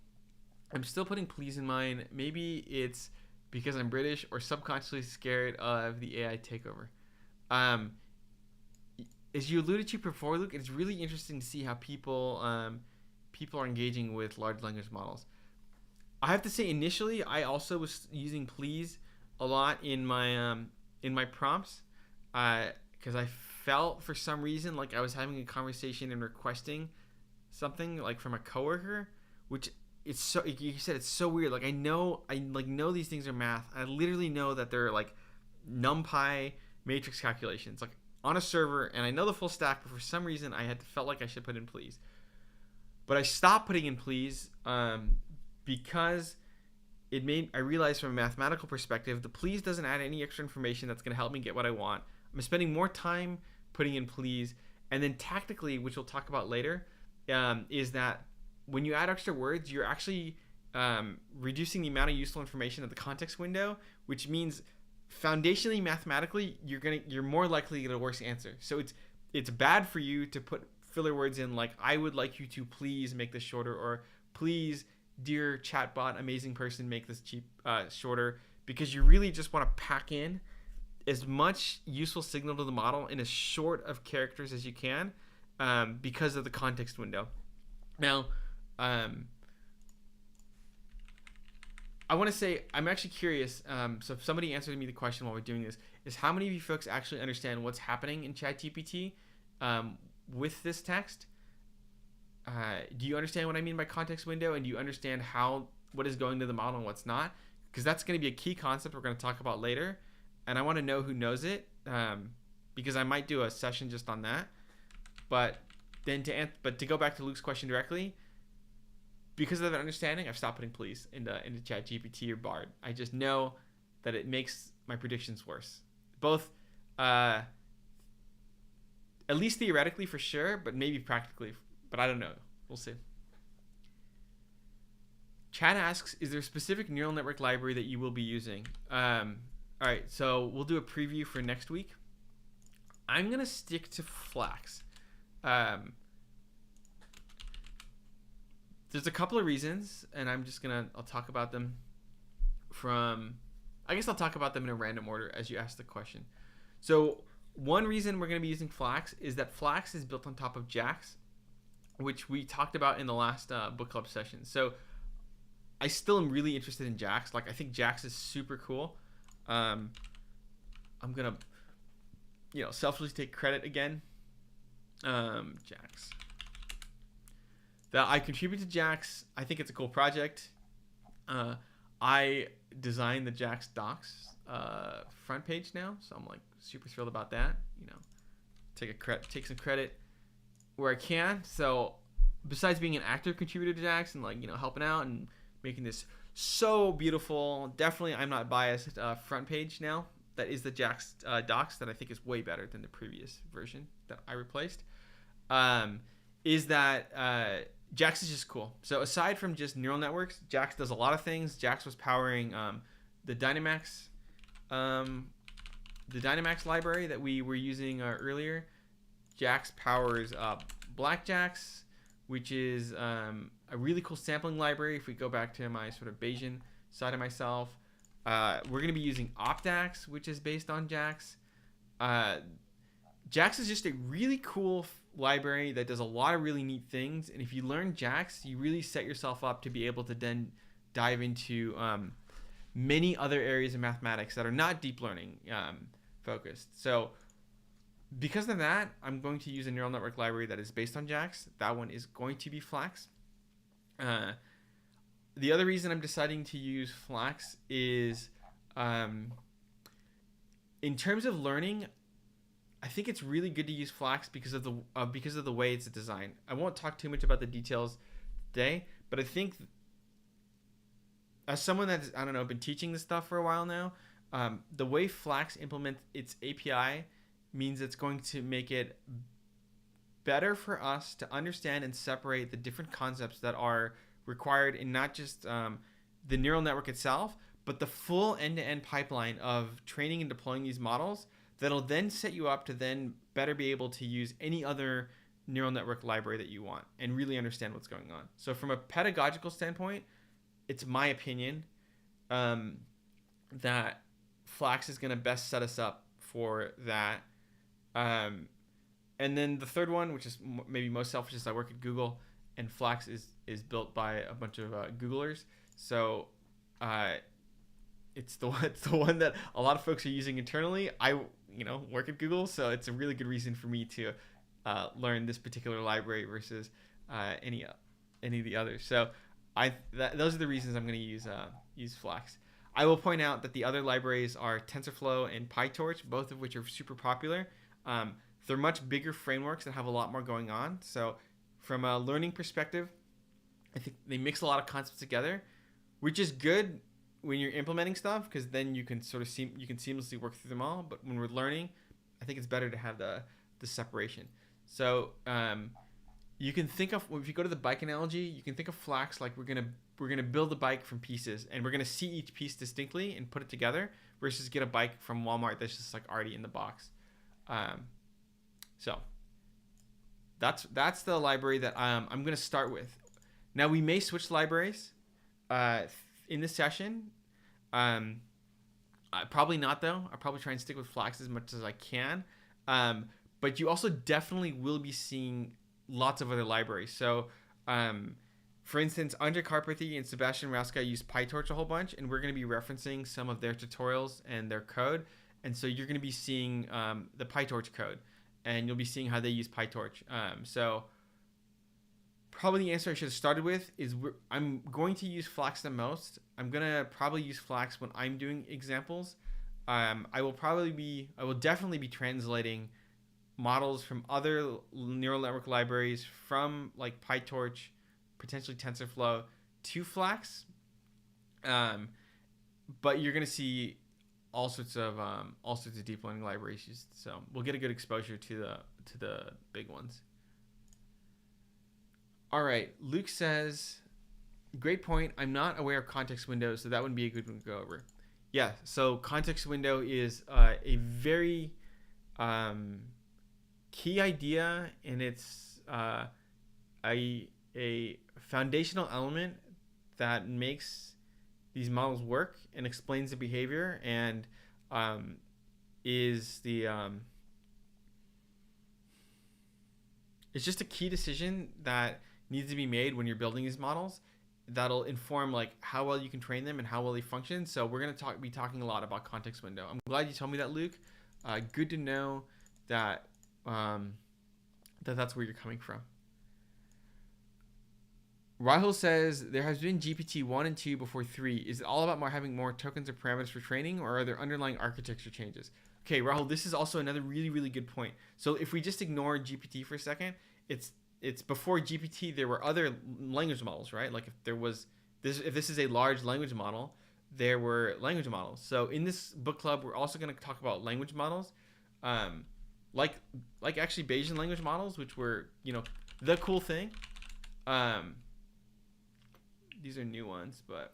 I'm still putting please in mine. Maybe it's because I'm British or subconsciously scared of the AI takeover. As you alluded to before, Luke, it's really interesting to see how people are engaging with large language models. I have to say, initially, I also was using please a lot in my prompts, because I felt for some reason like I was having a conversation and requesting something like from a coworker, which it's so, you said, it's so weird. Like I know these things are math. I literally know that they're like NumPy matrix calculations, like on a server, and I know the full stack, but for some reason I felt like I should put in please. But I stopped putting in please because I realized from a mathematical perspective, the please doesn't add any extra information that's going to help me get what I want. I'm spending more time putting in please. And then tactically, which we'll talk about later, is that when you add extra words, you're actually reducing the amount of useful information at the context window, which means foundationally, mathematically, you're more likely to get a worse answer. So it's bad for you to put filler words in like, I would like you to please make this shorter, or please, dear chatbot, amazing person, make this shorter, because you really just want to pack in as much useful signal to the model in as short of characters as you can, because of the context window. Now, I want to say, I'm actually curious, so if somebody answered me the question while we're doing this, is how many of you folks actually understand what's happening in ChatGPT with this text? Do you understand what I mean by context window, and do you understand what is going to the model and what's not? Because that's going to be a key concept we're going to talk about later, and I want to know who knows it, because I might do a session just on that. But to go back to Luke's question directly, because of that understanding, I've stopped putting please into ChatGPT or Bard. I just know that it makes my predictions worse, both at least theoretically for sure, but maybe practically. But I don't know. We'll see. Chad asks, is there a specific neural network library that you will be using? All right, so we'll do a preview for next week. I'm going to stick to Flax. There's a couple of reasons, and I'll talk about them I'll talk about them in a random order as you ask the question. So one reason we're going to be using Flax is that Flax is built on top of JAX, which we talked about in the last book club session. So I still am really interested in Jax. Like, I think Jax is super cool. I'm gonna, selfishly take credit again. Jax. That I contribute to Jax. I think it's a cool project. I designed the Jax docs front page now, so I'm like super thrilled about that. Take some credit where I can. So besides being an active contributor to Jax and helping out and making this so beautiful, definitely I'm not biased. Front page now that is the Jax docs that I think is way better than the previous version that I replaced. Is that Jax is just cool. So aside from just neural networks, Jax does a lot of things. Jax was powering the Dynamax library that we were using earlier. Jax powers Blackjax, which is a really cool sampling library. If we go back to my sort of Bayesian side of myself, we're going to be using Opdax, which is based on Jax. Jax is just a really cool library that does a lot of really neat things. And if you learn Jax, you really set yourself up to be able to then dive into many other areas of mathematics that are not deep learning focused. So because of that, I'm going to use a neural network library that is based on Jax. That one is going to be Flax. The other reason I'm deciding to use Flax is in terms of learning, I think it's really good to use Flax because of the way it's designed. I won't talk too much about the details today, but I think as someone that's been teaching this stuff for a while now, the way Flax implements its API means it's going to make it better for us to understand and separate the different concepts that are required in not just the neural network itself, but the full end-to-end pipeline of training and deploying these models that'll then set you up to then better be able to use any other neural network library that you want and really understand what's going on. So from a pedagogical standpoint, it's my opinion that Flax is going to best set us up for that. And then the third one, which is maybe most selfish, is I work at Google, and Flax is built by a bunch of Googlers. So it's the one that a lot of folks are using internally. I work at Google, so it's a really good reason for me to learn this particular library versus any of the others. So those are the reasons I'm going to use Flax. I will point out that the other libraries are TensorFlow and PyTorch, both of which are super popular. They're much bigger frameworks that have a lot more going on. So from a learning perspective, I think they mix a lot of concepts together, which is good when you're implementing stuff, because then you can seamlessly work through them all. But when we're learning, I think it's better to have the separation. So you can think of, if you go to the bike analogy, you can think of Flax like we're gonna build a bike from pieces, and we're gonna see each piece distinctly and put it together, versus get a bike from Walmart that's just already in the box. So that's the library that I'm gonna start with. Now we may switch libraries in this session. Probably not though. I'll probably try and stick with Flax as much as I can. But you also definitely will be seeing lots of other libraries. So for instance, Andre Karpathy and Sebastian Raska use PyTorch a whole bunch, and we're going to be referencing some of their tutorials and their code. And so you're going to be seeing the PyTorch code, and you'll be seeing how they use PyTorch. So probably the answer I should have started with is I'm going to use Flax the most. I'm going to probably use Flax when I'm doing examples. I will definitely be translating models from other neural network libraries from like PyTorch, potentially TensorFlow, to Flax. But you're going to see all sorts of deep learning libraries used. So we'll get a good exposure to the big ones. All right, Luke says, great point. I'm not aware of context windows, so that would be a good one to go over. Yeah, so context window is a very key idea, and it's a foundational element that makes these models work and explains the behavior, and is the it's just a key decision that needs to be made when you're building these models. that'll inform like how well you can train them and how well they function. So we're gonna be talking a lot about context window. I'm glad you told me that, Luke. Good to know that that's where you're coming from. Rahul says there has been GPT 1 and 2 before 3. Is it all about having more tokens or parameters for training, or are there underlying architecture changes? Okay, Rahul, this is also another really, really good point. So if we just ignore GPT for a second, it's before GPT there were other language models, right? Like if this is a large language model, there were language models. So in this book club, we're also going to talk about language models, like actually Bayesian language models, which were the cool thing. These are new ones, but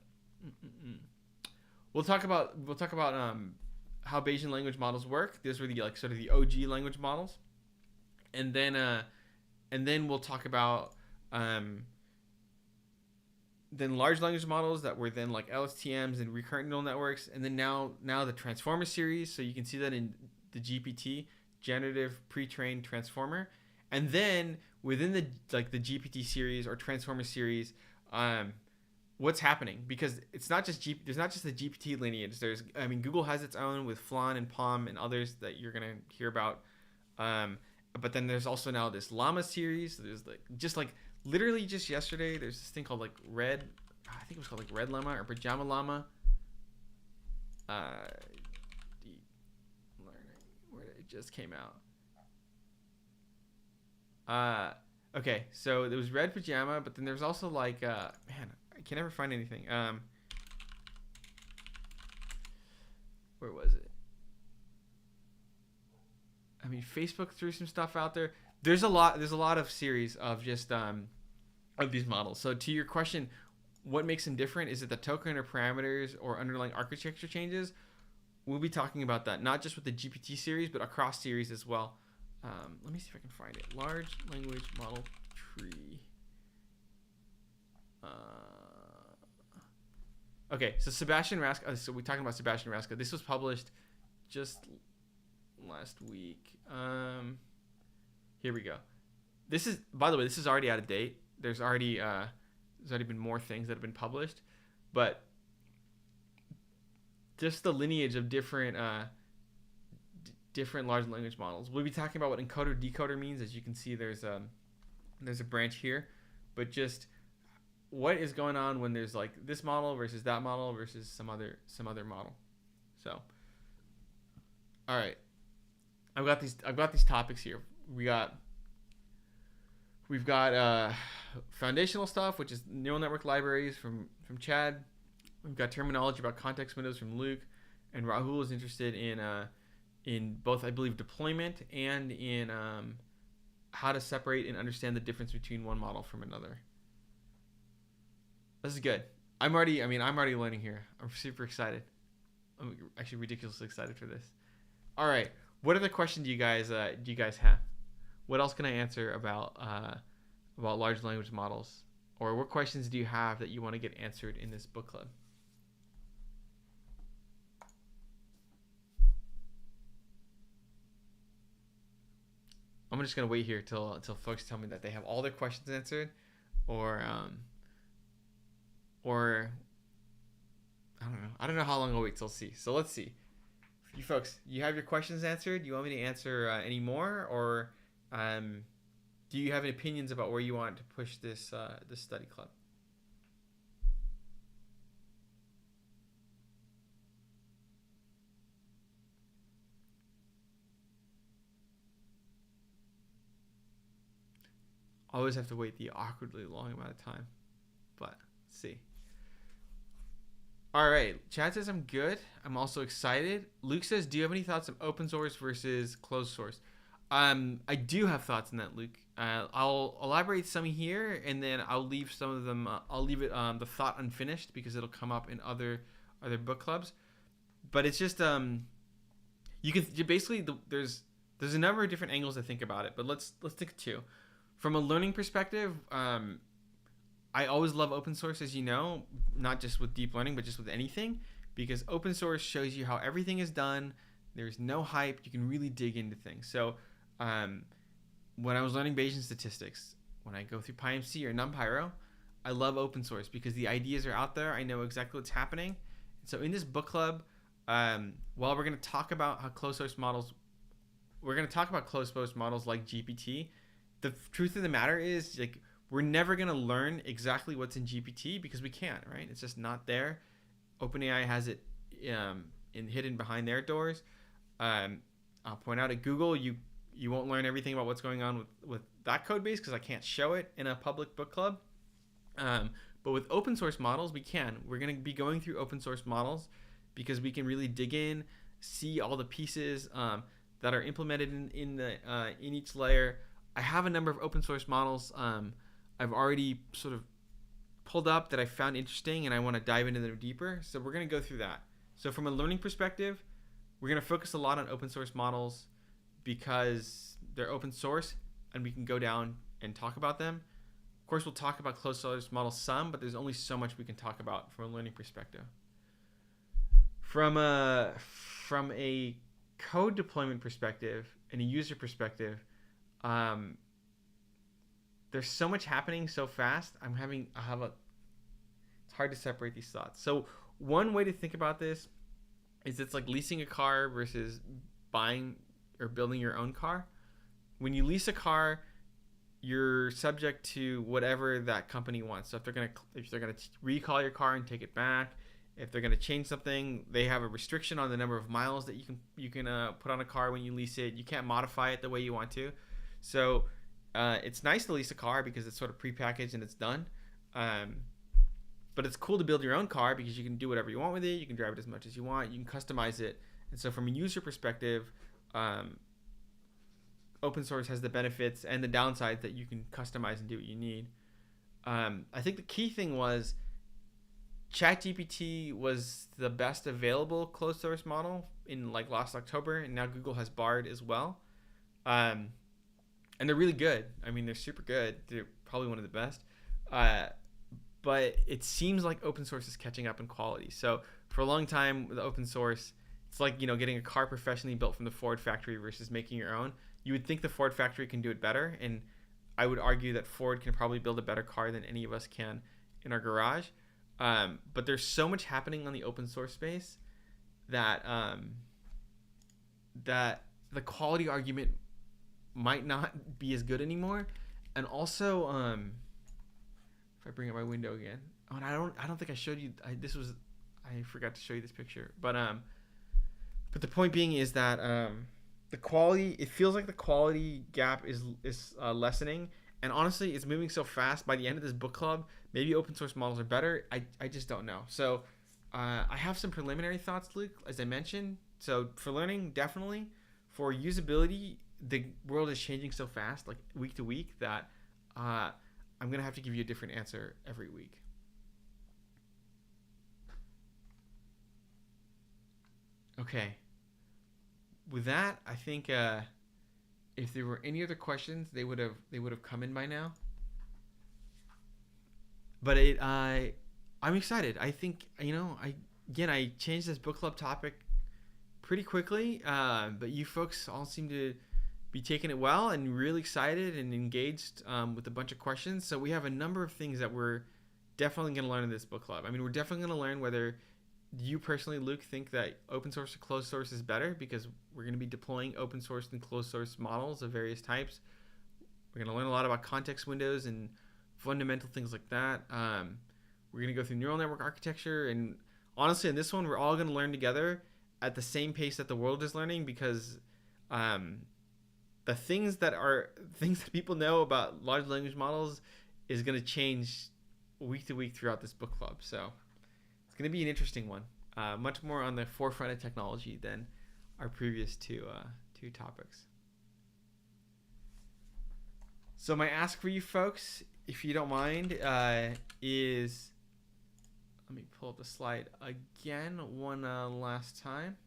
we'll talk about how Bayesian language models work. These were the sort of the OG language models, and then we'll talk about then large language models that were then like LSTMs and recurrent neural networks, and then now the transformer series. So you can see that in the GPT, generative pre-trained transformer, and then within the GPT series or transformer series, what's happening, because it's not just there's not just the GPT lineage. Google has its own with Flan and Palm and others that you're gonna hear about, but then there's also now this Llama series. There's literally just yesterday there's this thing called Red, I think it was called Red Llama or Pajama Llama. Deep learning, where it just came out. Okay, so there was Red Pajama, but then there's also man, I can never find anything. Where was it? Facebook threw some stuff out there. There's a lot of series of just of these models. So to your question, what makes them different? Is it the token or parameters or underlying architecture changes? We'll be talking about that, not just with the GPT series, but across series as well. Let me see if I can find it. Large language model tree. Okay, so Sebastian Raska. So we're talking about Sebastian Raska. This was published just last week. Here we go. This is, by the way, this is already out of date. There's already been more things that have been published, but just the lineage of different large language models. We'll be talking about what encoder decoder means. As you can see, there's a branch here, but just what is going on when there's this model versus that model versus some other model. So, all right, I've got these topics here. We've got foundational stuff, which is neural network libraries from Chad. We've got terminology about context windows from Luke, and Rahul is interested in both, I believe, deployment and in how to separate and understand the difference between one model from another. This is good. I'm already learning here. I'm super excited. I'm actually ridiculously excited for this. All right. What other questions do you guys have? What else can I answer about large language models? Or what questions do you have that you want to get answered in this book club? I'm just gonna wait here till folks tell me that they have all their questions answered, or I don't know how long I'll wait till see. So let's see. You folks, you have your questions answered? You want me to answer any more, or do you have any opinions about where you want to push this study club? I always have to wait the awkwardly long amount of time, but let's see. All right, Chad says I'm good. I'm also excited. Luke says, do you have any thoughts on open source versus closed source? I do have thoughts on that, Luke. I'll elaborate some here, and then I'll leave some of them. I'll leave it the thought unfinished because it'll come up in other book clubs. But it's just you can basically there's a number of different angles to think about it. But let's think of two. From a learning perspective, I always love open source, as you know, not just with deep learning, but just with anything, because open source shows you how everything is done. There's no hype. You can really dig into things. So when I was learning Bayesian statistics, when I go through PyMC or NumPyro, I love open source because the ideas are out there. I know exactly what's happening. So in this book club, while we're going to talk about how closed source models, we're going to talk about closed source models like GPT. The truth of the matter is, like, we're never going to learn exactly what's in GPT because we can't, right? It's just not there. OpenAI has it hidden behind their doors. I'll point out at Google, you won't learn everything about what's going on with that code base because I can't show it in a public book club. But with open source models, we can. We're going to be going through open source models because we can really dig in, see all the pieces that are implemented in each layer. I have a number of open source models I've already sort of pulled up that I found interesting, and I want to dive into them deeper. So we're going to go through that. So from a learning perspective, we're going to focus a lot on open source models because they're open source and we can go down and talk about them. Of course, we'll talk about closed source models some, but there's only so much we can talk about from a learning perspective. From a code deployment perspective and a user perspective, there's so much happening so fast. It's hard to separate these thoughts. So one way to think about this is it's like leasing a car versus buying or building your own car. When you lease a car, you're subject to whatever that company wants. So if they're gonna recall your car and take it back, if they're gonna change something, they have a restriction on the number of miles that you can put on a car when you lease it. You can't modify it the way you want to. So it's nice to lease a car because it's sort of prepackaged and it's done. But it's cool to build your own car because you can do whatever you want with it. You can drive it as much as you want. You can customize it. And so from a user perspective, open source has the benefits and the downsides that you can customize and do what you need. I think the key thing was ChatGPT was the best available closed source model in like last October, and now Google has Bard as well. And they're really good. I mean, they're super good. They're probably one of the best. But it seems like open source is catching up in quality. So for a long time with open source, it's like, getting a car professionally built from the Ford factory versus making your own. You would think the Ford factory can do it better, and I would argue that Ford can probably build a better car than any of us can in our garage. But there's so much happening on the open source space that that the quality argument might not be as good anymore. And also, if I bring up my window again, and I don't think I showed you. I forgot to show you this picture, but the point being is that the quality. It feels like the quality gap is lessening, and honestly, it's moving so fast. By the end of this book club, maybe open source models are better. I just don't know. So I have some preliminary thoughts, Luke, as I mentioned. So for learning, definitely. For usability, the world is changing so fast, like week to week, that I'm going to have to give you a different answer every week. Okay. With that, I think if there were any other questions, they would have come in by now. But I'm excited. I think I changed this book club topic pretty quickly, but you folks all seem to be taking it well and really excited and engaged with a bunch of questions. So we have a number of things that we're definitely going to learn in this book club. I mean, we're definitely going to learn whether you personally, Luke, think that open source or closed source is better, because we're going to be deploying open source and closed source models of various types. We're going to learn a lot about context windows and fundamental things like that. We're going to go through neural network architecture, and honestly, in this one, we're all going to learn together at the same pace that the world is learning, because the things that people know about large language models is going to change week to week throughout this book club. So it's going to be an interesting one, much more on the forefront of technology than our previous two topics. So my ask for you folks, if you don't mind, is, let me pull up the slide again one last time.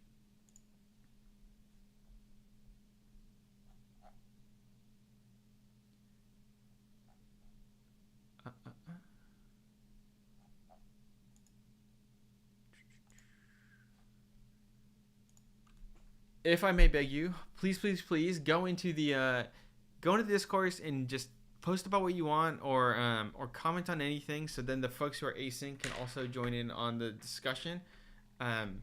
If I may beg you, please go into the discourse and just post about what you want, or comment on anything, so then the folks who are async can also join in on the discussion. Um,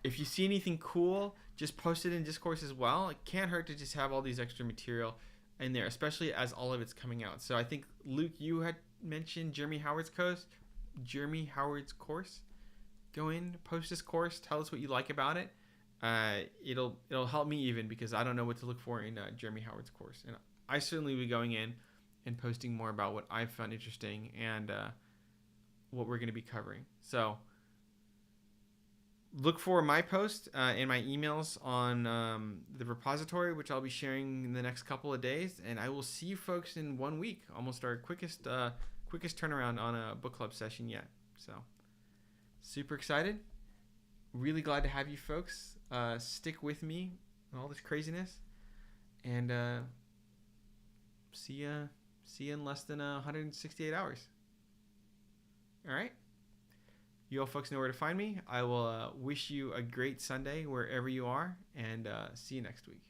if you see anything cool, just post it in Discourse as well. It can't hurt to just have all these extra material in there, especially as all of it's coming out. So I think, Luke, you had mentioned Jeremy Howard's course. Go in, post this course, tell us what you like about it. It'll help me even, because I don't know what to look for in Jeremy Howard's course, and I certainly will be going in and posting more about what I've found interesting and what we're going to be covering. So look for my post and my emails on the repository, which I'll be sharing in the next couple of days, and I will see you folks in 1 week. Almost our quickest turnaround on a book club session yet. So super excited. Really glad to have you folks stick with me and all this craziness, and see you in less than 168 hours. All right. You all folks know where to find me. I will wish you a great Sunday wherever you are, and see you next week.